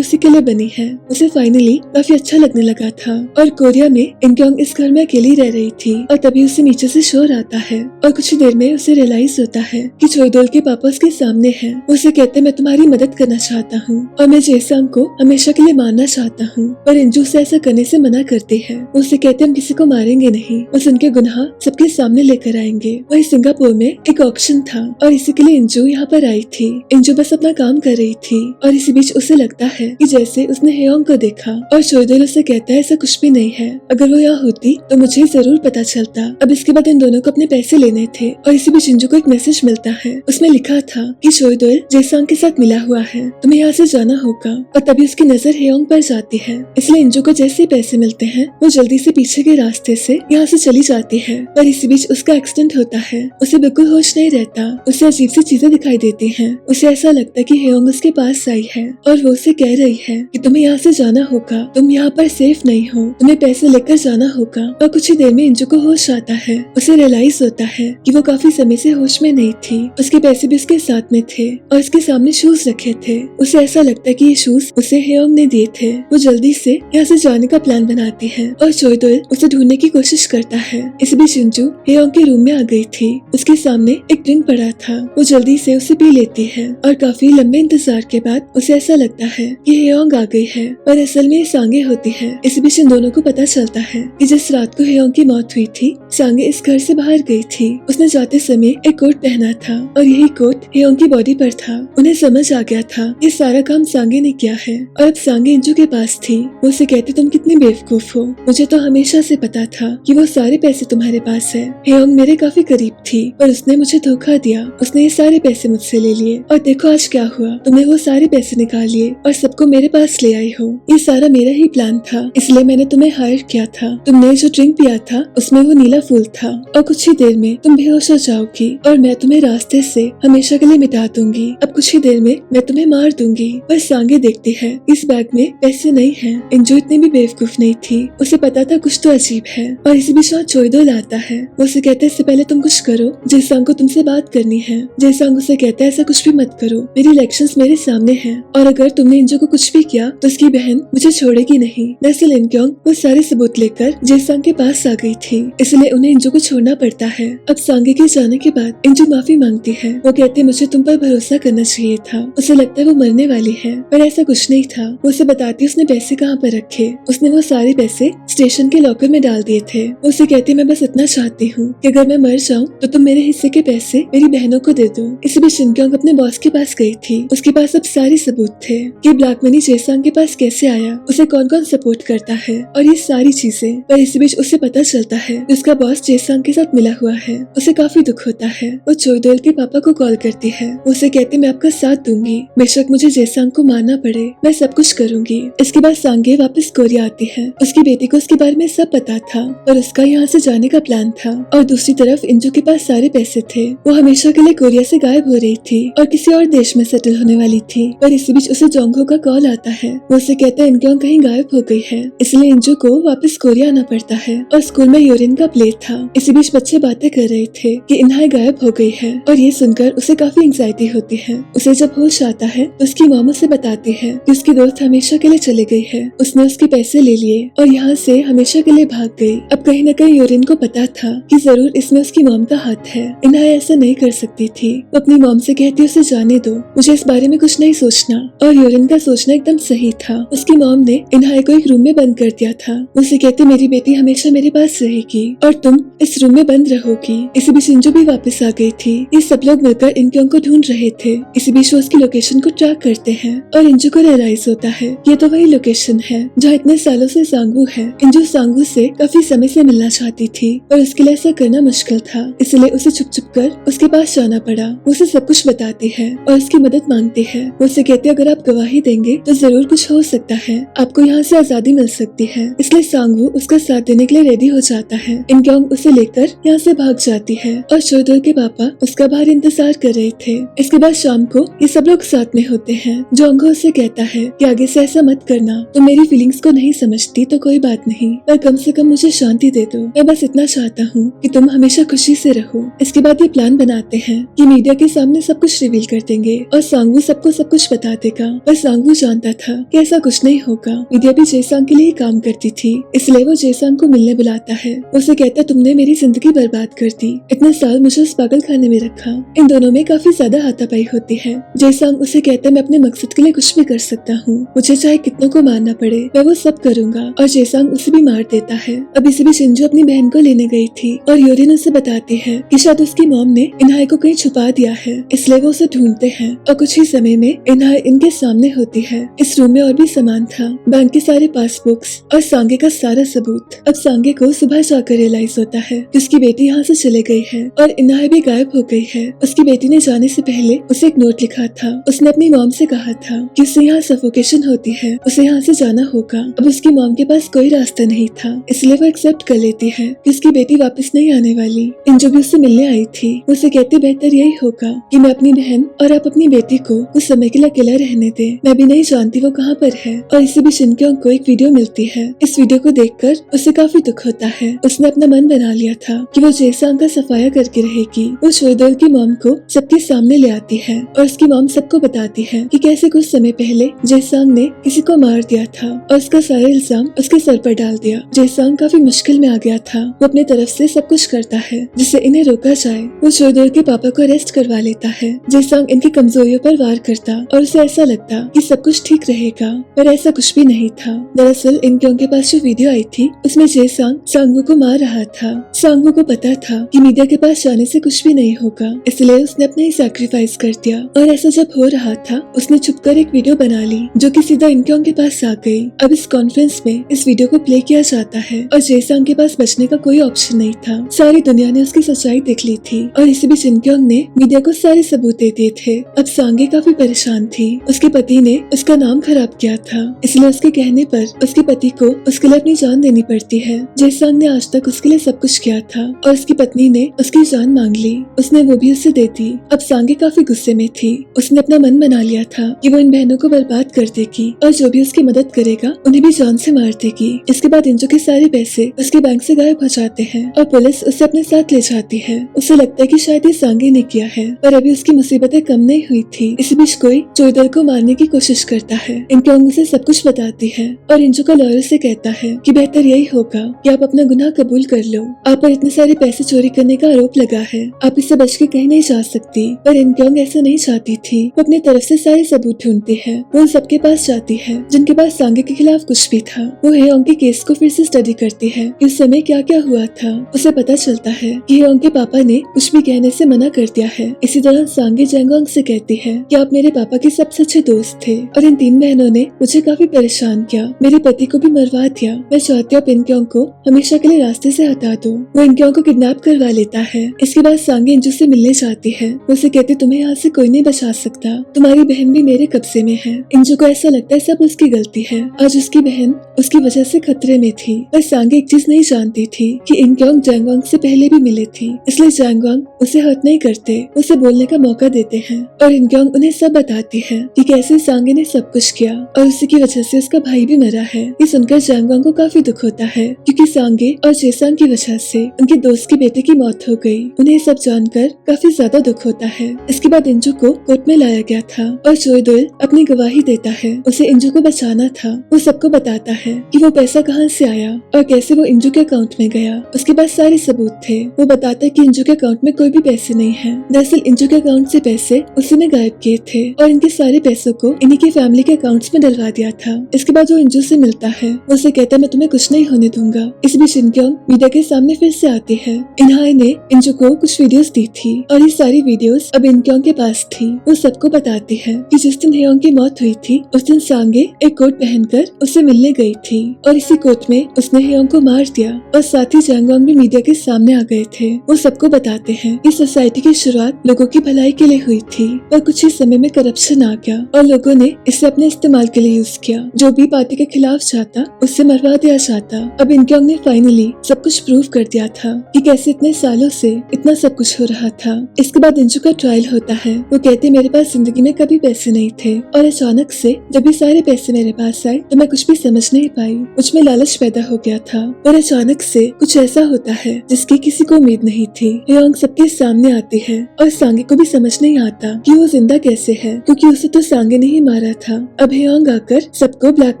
उसी के लिए बनी है। उसे फाइनली काफी अच्छा लगने लगा था। और कोरिया में इनक्योंग इस घर में अकेली रह रही थी और तभी उसे नीचे से शोर आता है और कुछ ही देर में उसे रियलाइज होता है कि चोइदोल के पापा उसके सामने है। उसे कहते मैं तुम्हारी मदद करना चाहता हूँ और मैं जेसंग को हमेशा के लिए मारना चाहता हूँ, पर इंजू से ऐसा करने से मना करती है। उसे कहते हम किसी को मारेंगे नहीं, बस उनके गुनाह सबके सामने लेकर आएंगे। वही सिंगापुर में एक ऑक्शन था और इसी के लिए इंजू यहाँ पर आई थी। इंजू बस अपना काम कर रही थी और इसी बीच उसे लगता है कि जैसे उसने हेयोंग को देखा और चोइदोल उसे कहता है ऐसा कुछ भी नहीं है, अगर वो यहाँ होती तो मुझे जरूर पता चलता। अब इसके बाद इन दोनों को अपने पैसे लेने थे और इसी बीच इंजू को एक मैसेज मिलता है। उसमें लिखा था कि चोइदोल जेसंग के साथ मिला हुआ है, तुम्हें यहाँ से जाना होगा। और तभी उसकी नजर हेयोंग पर जाती है, इसलिए इंजू को जैसे ही पैसे मिलते हैं वो जल्दी से पीछे के रास्ते से यहाँ से चली जाती है। पर इसी बीच उसका एक्सीडेंट होता है। उसे बिल्कुल होश नहीं रहता। उसे अजीब सी चीजें दिखाई देती हैं। उसे ऐसा लगता है कि हेयोंग उसके पास आई है और वो उसे कह रही है कि तुम्हें यहाँ से जाना होगा, तुम यहाँ पर सेफ नहीं हो, तुम्हें पैसे लेकर जाना होगा। और कुछ ही देर में इंजू को होश आता है। उसे रियलाइज होता है कि वो काफी समय से होश में नहीं थी। उसके पैसे भी उसके साथ में थे और उसके सामने शूज रखे थे। उसे ऐसा लगता है कि ये शूज उसे हेयोंग ने दिए थे। वो जल्दी से यहाँ से जाने का प्लान बनाती है और चोइदोल उसे ढूंढने की कोशिश करता है। इस बीच इंजू हेयोंग के रूम में आ गई थी। उसके सामने एक ड्रिंक पड़ा था। वो जल्दी से उसे पी लेती है और काफी लंबे इंतजार के बाद उसे ऐसा लगता है कि हेयोंग आ गई है, पर असल में ये सांगे होती है। इस बीच इन दोनों को पता चलता है कि जिस रात को हेयोंग की मौत हुई थी सांगे इस घर से बाहर गई थी। उसने जाते समय एक कोट पहना था और यही कोट हेयोंग की बॉडी पर था। उन्हें समझ आ गया था ये सारा काम सांगे ने किया है और अब सांगे इंजू के पास थी। वो उसे कहती तुम कितनी बेवकूफ हो, मुझे तो हमेशा से पता था कि वो सारे पैसे तुम्हारे पास है। हेयोंग मेरे काफी करीब थी पर उसने मुझे धोखा दिया। उसने ये सारे पैसे मुझसे ले लिए और देखो आज क्या हुआ, तुमने वो सारे पैसे निकाल लिए और सबको मेरे पास ले आई हो। ये सारा मेरा ही प्लान था, इसलिए मैंने तुम्हें हायर किया था। तुमने जो ड्रिंक पिया था उसमें वो नीला फूल था और कुछ ही देर में तुम बेहोश हो जाओगी और मैं तुम्हें रास्ते से हमेशा के लिए मिटा दूंगी। अब कुछ ही देर में मैं तुम्हें मार दूंगी। पर सांगे देखती है इस बैग में पैसे नहीं है। इंजू इतनी भी बेवकूफ नहीं थी, उसे पता था कुछ तो अजीब है। और इसी बीच वहाँ चोइदोल आता है। वो उसे कहता है इससे पहले तुम कुछ करो, जेसंग को तुमसे बात करनी है। जेसंग उसे कहता है ऐसा कुछ भी मत करो, मेरी इलेक्शंस मेरे सामने हैं और अगर तुमने इंजू को कुछ भी किया तो उसकी बहन मुझे छोड़ेगी नहीं। दरअसल इनक्योंग वो सारे सबूत लेकर जेसंग के पास आ गई थी, इसलिए उन्हें इंजू को छोड़ना पड़ता है। अब सांगे के जाने के बाद इंजू माफी मांगती है। वो कहते मुझे तुम पर भरोसा करना चाहिए था। उसे लगता है वो मरने वाली है पर ऐसा कुछ नहीं था। वो उसे बताती उसने पैसे कहाँ पर रखे। उसने वो सारे पैसे स्टेशन के लॉकर में डाल दिए थे। वो उसे कहती मैं बस इतना चाहती हूँ कि अगर मैं मर जाऊँ तो तुम मेरे हिस्से के पैसे मेरी बहनों को दे दो। इसी बीच इनक्योंग अपने बॉस के पास गई थी। उसके पास अब सारे सबूत थे कि ब्लैक मनी जेसंग के पास कैसे आया, उसे कौन कौन सपोर्ट करता है और ये सारी चीजें। पर इसी बीच उसे पता चलता है कि उसका बॉस जेसंग के साथ मिला हुआ है। उसे काफी दुख होता है। वो चोइदोल के पापा को कॉल करती है। उसे कहती मैं आपका साथ दूंगी, बेशक मुझे जेसंग को मारना पड़े, मैं सब कुछ करूंगी। इसके बाद सांगे वापस कोरिया आती है। उसकी बेटी को उसके बारे में सब पता था पर उसका यहाँ से जाने का प्लान था। और दूसरी तरफ इंजू के पास सारे पैसे थे। वो हमेशा के लिए कोरिया से गायब हो रही थी और किसी और देश में सेटल होने वाली थी। पर इसी बीच उसे जोंगहो का कॉल आता है। वो उसे कहता है इनक्योंग कहीं गायब हो गई है, इसलिए इंजू को वापस कोरिया आना पड़ता है। और स्कूल में यूरिन का प्ले था। इसी बीच बच्चे बातें कर रहे थे कि इनहाय गायब हो गई है और ये सुनकर उसे काफी एंजाइटी होती है। उसे जब होश आता है तो उसकी मॉम उसे बताती है कि उसकी दोस्त हमेशा के लिए चली गई है। उसने उसके पैसे ले लिए और यहाँ से हमेशा के लिए भाग गई। अब कहीं न कहीं यूरिन को पता था कि जरूर इसमें उसकी मॉम का हाथ है। इनहाय ऐसा नहीं कर सकती थी। वो अपनी मॉम से कहती उसे जाने दो, मुझे इस बारे में कुछ नहीं सोचना। और यूरिन का सोचना एकदम सही था। उसकी मॉम ने इनहाय को एक रूम में बंद कर दिया था। उसे कहते मेरी बेटी हमेशा मेरे पास रहेगी और तुम इस रूम में बंद रहोगी। इसी बीच इंजू भी वापस आ गई थी। ये सब लोग मिलकर इनक्योंग को ढूंढ रहे थे। इसी बीच वो उसकी लोकेशन को ट्रैक करते हैं और इंजू को रियलाइज होता है ये तो वही लोकेशन है जहाँ इतने सालों से सांगू है। इंजू सांगू से काफी समय से मिलना चाहती थी पर उसके लिए ऐसा करना मुश्किल था, इसलिए उसे छुप छुप कर उसके पास जाना पड़ा। वो उसे सब कुछ बताती है और उसकी मदद मांगती है। वो उसे कहती है अगर आप गवाही देंगे तो जरूर कुछ हो सकता है, आपको यहाँ से आजादी मिल सकती है। इसलिए सांगू उसका साथ देने के लिए रेडी हो जाता है। इनक्योंग उसे लेकर यहाँ से भाग जाती है और चोइदोल के पापा उसका बाहर इंतजार कर रहे थे। इसके बाद शाम को ये सब लोग साथ में होते हैं। जोंगहो उसे कहता है कि आगे से ऐसा मत करना, तो मेरी फीलिंग्स को नहीं समझती तो कोई बात नहीं, पर कम कम से कम मुझे शांति दे दो। मैं बस इतना चाहता हूँ कि तुम हमेशा खुशी से रहो। इसके बाद ये प्लान बनाते हैं कि मीडिया के सामने सब कुछ रिवील कर देंगे और सांगवू सबको सब कुछ बता देगा। पर सांगवू जानता था कि ऐसा कुछ नहीं होगा। मीडिया भी जेसांग के लिए काम करती थी, इसलिए वो जेसांग को मिलने बुलाता है। उसे कहता, तुमने मेरी जिंदगी बर्बाद कर दी, इतने साल मुझे उस पागल खाने में रखा। इन दोनों में काफी ज्यादा हाथापाई होती है। जेसांग उसे कहता, मैं अपने मकसद के लिए कुछ भी कर सकता हूँ, मुझे चाहे कितनों को मारना पड़े, मैं वो सब करूंगा। और जेसांग उसे भी मार देता है। अब इसी बीच इंजो अपनी बहन को लेने गई थी और योरिन उसे बताती है कि शायद उसकी मॉम ने इन्हाई को कहीं छुपा दिया है, इसलिए वो उसे ढूंढते हैं। और कुछ ही समय में इन्हाई इनके सामने होती है। इस रूम में और भी सामान था, बैंक के सारे पासबुक्स और सांगे का सारा सबूत। अब सांगे को सुबह जाकर रियलाइज होता है कि उसकी बेटी यहाँ से चले गई है और इन्हाई भी गायब हो गई है। उसकी बेटी ने जाने से पहले उसे एक नोट लिखा था। उसने अपनी मॉम से कहा था कि उसे यहाँ सफोकेशन होती है, उसे यहाँ से जाना होगा। अब उसकी मॉम के पास कोई रास्ता नहीं था, इसलिए वो एक्सेप्ट कर लेती है कि उसकी बेटी वापस नहीं आने वाली। इंजो भी उससे मिलने आई थी। उसे कहती, बेहतर यही होगा कि मैं अपनी बहन और आप अपनी बेटी को कुछ समय के लिए अकेला रहने दे, मैं भी नहीं जानती वो कहाँ पर है। और इसी बीच शिनक्योंग को एक वीडियो मिलती है। इस वीडियो को देखकर उसे काफी दुख होता है। उसने अपना मन बना लिया था कि वो जेसांग का सफाया करके रहेगी। वो चोइदोल की मॉम को सबके सामने ले आती है और उसकी मॉम सबको बताती है कि कैसे कुछ समय पहले जेसांग ने किसी को मार दिया था और उसका सारा इल्जाम उसके सर पर डाल दिया। जेसांग काफी मुश्किल में आ गया था। वो अपने तरफ से सब कुछ करता है जिससे इन्हें रोका जाए। वो चोइदोल के पापा को अरेस्ट करवा लेता है। जेसांग इनकी कमजोरियों पर वार करता और उसे ऐसा लगता कि सब कुछ ठीक रहेगा, पर ऐसा कुछ भी नहीं था। दरअसल इनक्योंग के पास जो वीडियो आई थी उसमें जेसांग सांगवू को मार रहा था। सांगवू को पता था कि मीडिया के पास जाने से कुछ भी नहीं होगा, इसलिए उसने अपना ही सैक्रिफाइस कर दिया। और ऐसा जब हो रहा था उसने छुपकर एक वीडियो बना ली जो कि सीधा इनक्योंग के पास आ गई। अब इस कॉन्फ्रेंस में इस वीडियो को प्ले किया जाता है और जेसांग के पास बचने का कोई ऑप्शन नहीं था। सारी दुनिया ने उसकी सच्चाई देख ली थी और इसी बीच इनक्योंग ने मीडिया को सारे सबूत दे दिए थे। अब सांगे काफी परेशान थी। उसके पति ने उसका नाम खराब किया था, इसलिए उसके कहने पर उसके पति को उसके लिए अपनी जान देनी पड़ती है। जेसांग ने आज तक उसके लिए सब कुछ किया था और उसकी पत्नी ने उसकी जान मांग ली, उसने वो भी उसे दे दी। अब सांगे काफी गुस्से में थी। उसने अपना मन बना लिया था कि वो इन बहनों को बर्बाद कर देगी और जो भी उसकी मदद करेगा उन्हें भी जान से मार देगी। इसके बाद इंजो के सारे पैसे उसके बैंक से गायब हो जाते हैं और पुलिस उसे अपने साथ ले जाती है। उसे लगता है कि शायद ये सांगे ने किया है, पर अभी उसकी मुसीबतें कम नहीं हुई थी। इसी बीच कोई चोइदोल को मारने की कोशिश करता है। इनक्योंग उसे सब कुछ बताती है और इंजो का लॉयर से कहता है कि बेहतर यही होगा कि आप अपना गुनाह कबूल कर लो। आप पर इतने सारे पैसे चोरी करने का आरोप लगा है, आप इससे बच के कहीं नहीं जा सकती। पर इनक्योंग ऐसा नहीं चाहती थी। वो अपनी तरफ से सारे सबूत ढूंढती है। वो उन सबके पास जाती है जिनके पास सांगे के खिलाफ कुछ भी था। वो हेयोंग के केस को फिर से स्टडी करती है कि उस समय क्या क्या हुआ था। उसे पता चलता है कि हेयोंग के पापा ने कुछ भी कहने से मना कर दिया है। इसी दौरान सांगे जैंगोंग से कहती है कि आप मेरे पापा के सबसे अच्छे दोस्त थे और इन 3 बहनों ने मुझे काफी परेशान किया, मेरे पति को भी मरवा दिया। मैं चाहती हूँ आप इनक्योंग को हमेशा के लिए रास्ते से हटा दो। वो इनक्योंग को किडनैप करवा लेता है। इसके बाद सांगे इंजू से मिलने जाती है। वो उसे कहती, तुम्हें यहाँ से कोई नहीं बचा सकता, तुम्हारी बहन भी मेरे कब्जे में है। इंजू को ऐसा लगता है सब उसकी गलती है, आज उसकी बहन उसकी वजह से खतरे में थी। पर सांगे एक चीज नहीं जानती थी कि इनक्योंग जैंगवांग से पहले भी मिले थी, इसलिए जैंगवांग उसे हर्ट नहीं करते, उसे बोलने का मौका देते हैं और इनक्योंग उन्हें सब बताती है कि कैसे सांगे ने सब कुछ किया और उसी की वजह से उसका भाई भी मरा है। ये सुनकर जैंगवांग को काफी दुख होता है क्योंकि सांगे और जेसांग की वजह से उनके दोस्त के बेटे की मौत हो गई। उन्हें सब जानकर काफी ज्यादा दुख होता है। इसके बाद इंजू को कोर्ट में लाया गया था और चोइदोल अपनी गवाही देता है। उसे इंजू को बचाना था। वो सबको बताता है कि वो पैसा कहाँ से आया और कैसे वो इंजू के अकाउंट में गया। उसके पास सारे सबूत थे। वो बताता है कि इंजू के अकाउंट में कोई भी पैसे नहीं है। दरअसल इंजू के अकाउंट से पैसे उसी ने गायब किए थे और इनके सारे पैसों को इन्हीं के फैमिली के अकाउंट्स में डलवा दिया था। इसके बाद वो इंजू से मिलता है। वो उसे कहता है मैं तुम्हें कुछ नहीं होने दूंगा। इस बीच इनक्योंग मीडिया के सामने फिर से आती है। इन्हाई ने इंजू को कुछ वीडियोस दी थी और ये सारी वीडियोस अब इनक्योंग के पास थी। वो सबको बताती है कि जिस दिन हेयोंग की मौत हुई थी उस दिन सांगे एक कोट पहनकर उसे मिलने गई थी और इसी कोट में उसने हेयोंग को मार दिया और साथ ही जैंगवांग भी मीडिया के सामने आ गए थे। वो सबको बताते हैं कि सोसाइटी की शुरुआत लोगों की भलाई के लिए हुई थी पर कुछ ही समय में करप्शन आ गया और लोगों ने इसे अपने इस्तेमाल के लिए यूज किया। जो भी पार्टी के खिलाफ जाता उससे मरवा दिया जाता। अब इनक्योंग ने फाइनली सब कुछ प्रूव कर दिया था कि कैसे इतने सालों से इतना सब कुछ हो रहा था। इसके बाद इंजू का ट्रायल होता है। वो कहते मेरे पास जिंदगी में कभी पैसे नहीं थे और अचानक से जब ये सारे पैसे मेरे पास आए तो मैं कुछ भी समझ नहीं पाई। मुझ में लालच पैदा हो गया था। और अचानक से कुछ ऐसा होता है जिसकी किसी को उम्मीद नहीं थी। हेयोंग सबके सामने आती है और सांगे को भी समझ नहीं आता कि वो जिंदा कैसे है, क्योंकि उसे तो सांगे ने ही मारा था। अब हेयोंग आकर सबको ब्लैक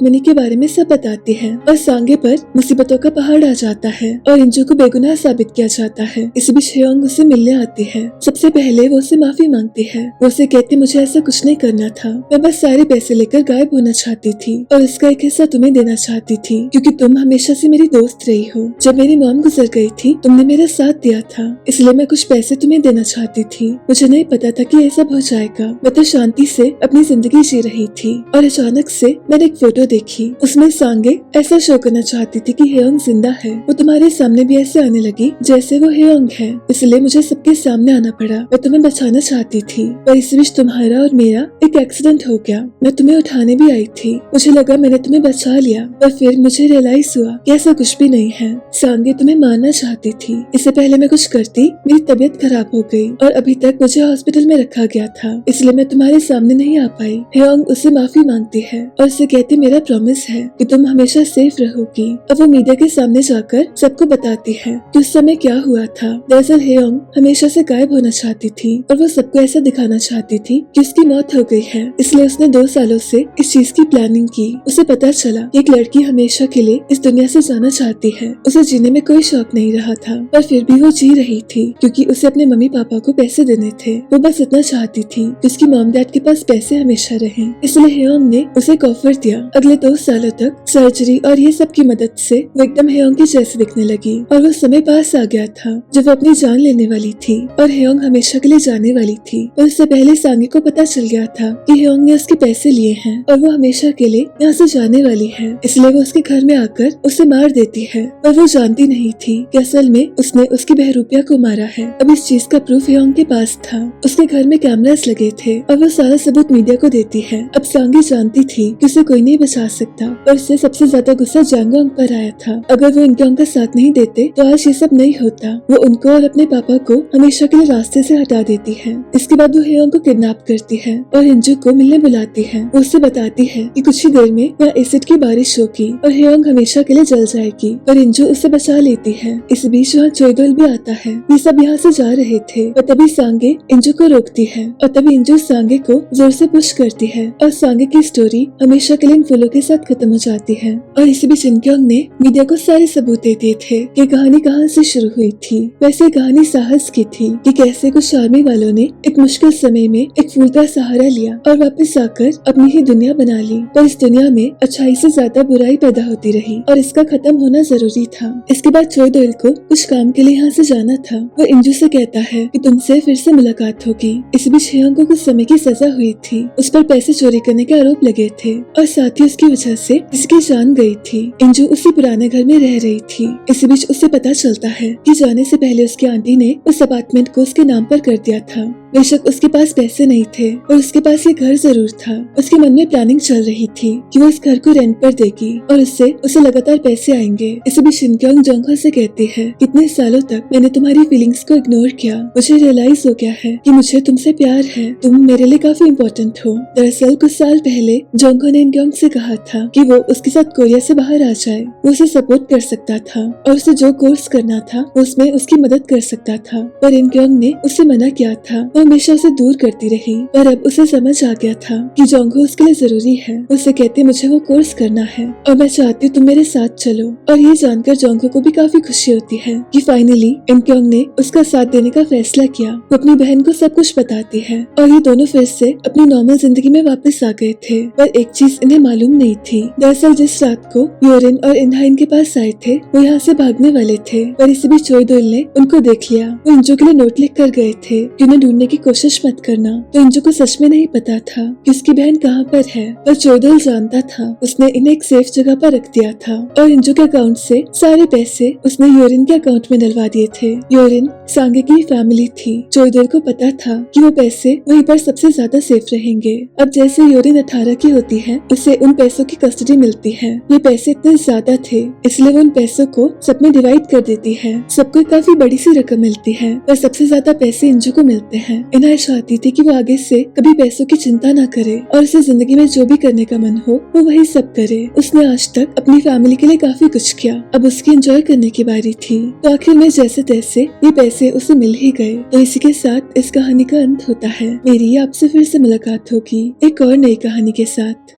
मनी के बारे में सब बताती है और सांगे पर मुसीबतों का पहाड़ आ जाता है और इंजू को बेगुनाह साबित किया जाता है। इस बीच हेयोंग उसे मिलने आती है। सबसे पहले वो उसे माफी मांगती है। वो उसे कहती, मुझे ऐसा कुछ नहीं करना था, मैं बस सारे पैसे लेकर गायब होना चाहती थी और इसका एक हिस्सा तुम्हें देना चाहती थी, क्योंकि तुम हमेशा से मेरी दोस्त रही हो। जब मेरी मॉम गुजर गई थी तुमने मेरा साथ दिया था, इसलिए मैं कुछ पैसे तुम्हें देना चाहती थी। मुझे नहीं पता था कि ऐसा हो जाएगा। मैं तो शांति से अपनी जिंदगी जी रही थी और अचानक से मैंने एक फोटो देखी। उसमें सांगे ऐसा शो करना चाहती थी कि हेयोंग जिंदा है। वो तुम्हारे सामने भी ऐसे आने लगी जैसे वो हेयोंग है, इसलिए मुझे सबके सामने आना पड़ा। मैं तुम्हें बचाना चाहती थी, पर इस बीच तुम्हारा और मेरा एक एक्सीडेंट हो गया। मैं तुम्हें उठाने भी आई थी, मुझे लगा मैंने तुम्हें बचा लिया, पर फिर मुझे रियलाइज हुआ कि ऐसा कुछ भी नहीं है। सांगे तुम्हें मारना चाहती थी। इससे पहले मैं कुछ करती मेरी तबीयत खराब हो गई और अभी तक मुझे हॉस्पिटल में रखा गया था, इसलिए मैं तुम्हारे सामने नहीं आ पाई। हेयोंग उससे माफी मांगती है और उसे कहती, मेरा प्रॉमिस है कि तुम हमेशा सेफ रहोगी। अब वो मीडिया के सामने जाकर सबको बताती है कि उस समय क्या हुआ था। दरअसल हेयोंग हमेशा से गायब होना चाहती थी और वो सबको ऐसा दिखाना चाहती थी कि उसकी मौत हो गई है, इसलिए उसने 2 सालों से इस चीज की प्लानिंग की। उसे पता चला कि एक लड़की हमेशा के लिए इस दुनिया से जाना चाहती है। उसे जीने में कोई शौक नहीं रहा था, पर फिर भी वो जी रही थी, क्योंकि उसे अपने मम्मी पापा को पैसे देने थे। वो बस इतना चाहती थी कि उसकी मॉम डैड के पास पैसे हमेशा रहें। इसलिए हेयोंग ने उसे एक ऑफर दिया। अगले 2 सालों तक सर्जरी और ये सब की मदद से वो एकदम हेयोंग की जैसे दिखने लगी और वो समय पास आ गया था जब वो अपनी जान लेने वाली थी और हेयोंग हमेशा के लिए जाने वाली थी। और उससे पहले सांगे को पता चल गया था कि हेयोंग ने उसके पैसे लिए हैं और वो हमेशा के लिए यहाँ से जाने वाली है, इसलिए वो उसके घर में आकर उसे मार देती है। पर वो जानती नहीं थी कि असल में उसने उसकी बहरूपिया को मारा है। अब इस चीज का प्रूफ हेयोंग के पास था। उसके घर में कैमरास लगे थे और वो सारा सबूत मीडिया को देती है। अब सांगे जानती थी कि उसे कोई नहीं बचा सकता, पर उससे सबसे ज्यादा गुस्सा जांगोंग पर आया था। अगर वो इनके का साथ नहीं देते तो आज ये सब नहीं होता। वो उनको और अपने पापा को हमेशा के लिए रास्ते से हटा देती है। इसके बाद वो हेयोंग को किडनैप करती है और इंजू को मिलने बुलाती है। वो उससे बताती है कि कुछ ही देर में यहाँ एसिड की बारिश होगी और हेयोंग हमेशा के लिए जल जाएगी, पर इंजू उसे बचा लेती है। इस बीच वहाँ चोइदोल भी आता है। ये सब यहाँ से जा रहे थे और तभी सांगे इंजू को रोकती है और तभी इंजू सांगे को जोर से पुश करती है और सांगे की स्टोरी हमेशा के लिए इन फूलों के साथ खत्म हो जाती है। और इसी बीच इनक्योंग ने मीडिया को सारे सबूत दे दिए थे कि कहानी कहाँ से शुरू हुई थी। वैसे कहानी साहस की थी कि कैसे कुछ आर्मी वालों ने एक मुश्किल समय में एक फूल का सहारा लिया और वापस आकर अपनी ही दुनिया बना ली। पर इस दुनिया में अच्छाई से ज्यादा बुराई पैदा होती रही और इसका खत्म होना जरूरी था। इसके बाद चोइदोल को कुछ काम के लिए यहाँ से जाना था। वो इंजू से कहता है कि तुमसे फिर से मुलाकात होगी। इस बीच हेयोंग को कुछ समय की सजा हुई थी। उस पर पैसे चोरी करने के आरोप लगे थे और साथ ही उसकी वजह से इसकी जान गई थी। इंजू उसी पुराने घर में रह रही थी। इसी बीच उसे पता चलता है कि जाने से पहले उसकी आंटी ने उस अपार्टमेंट को उसके नाम पर कर दिया था। बेशक उसके पास पैसे नहीं थे और उसके पास ये घर जरूर था। उसके मन में प्लानिंग चल रही थी कि वो इस घर को रेंट पर देगी और उससे उसे लगातार पैसे आएंगे। इसी बीच शिनक्योंग जोंगहो से कहती है, कितने सालों तक मैंने तुम्हारी फीलिंग्स को इग्नोर किया। मुझे रियलाइज हो गया है कि मुझे तुमसे प्यार है। तुम मेरे लिए काफी इम्पोर्टेंट हो। दरअसल कुछ साल पहले जोंगहो ने इनक्योंग से कहा था कि वो उसके साथ कोरिया से बाहर आ जाए। वो उसे सपोर्ट कर सकता था और उसे जो कोर्स करना था उसमें उसकी मदद कर सकता था, पर इनक्योंग ने उससे मना किया था। वो हमेशा उसे दूर करती रही, पर अब उसे समझ आ गया था कि जोंगहो उसके लिए जरूरी है। उसे कहते, मुझे वो कोर्स करना है और मैं चाहती हूँ तुम मेरे साथ चलो। और ये जानकर जोंगहो को भी काफी खुशी होती है कि फाइनली इनक्योंग ने उसका साथ देने का फैसला किया। वो अपनी बहन को सब कुछ बताती है और ये दोनों फिर से अपनी नॉर्मल जिंदगी में वापस आ गए थे। पर एक चीज इन्हें मालूम नहीं थी। दरअसल जिस रात को योरिन और इन्हा इनके पास आए थे वो यहाँ से भागने वाले थे, पर इसी बीच चोइदोल ने उनको देख लिया। वो इंजू के लिए नोट लिख कर गए थे कि उन्हें ढूंढने की कोशिश मत करना। तो इंजू को सच में नहीं पता था कि उसकी बहन कहाँ पर है, पर चोइदोल जानता था। उसने इन्हें एक सेफ जगह पर रख दिया था और इंजू के अकाउंट से सारे पैसे उसने योरिन के अकाउंट में डलवा दिए थे। योरिन सांगे की फैमिली थी। चोइदोल को पता था कि वो पैसे वहीं पर सबसे ज्यादा सेफ रहेंगे। अब जैसे योरिन 18 की होती है उसे उन पैसों की कस्टडी मिलती है। ये पैसे इतने ज्यादा थे इसलिए वो उन पैसों को सब में डिवाइड कर देती है। सबको काफी बड़ी सी रकम मिलती है पर सबसे ज्यादा पैसे इंजू को मिलते हैं। इनाया चाहती थी कि वो आगे से कभी पैसों की चिंता ना करे और उसे जिंदगी में जो भी करने का मन हो वो वही सब करे। उसने आज तक अपनी फैमिली के लिए काफी कुछ किया, अब उसकी एंजॉय करने की बारी थी। तो आखिर में जैसे तैसे ये पैसे उसे मिल ही गए। तो इसी के साथ इस कहानी का अंत होता है। मेरी आपसे फिर से मुलाकात होगी एक और नई कहानी के साथ।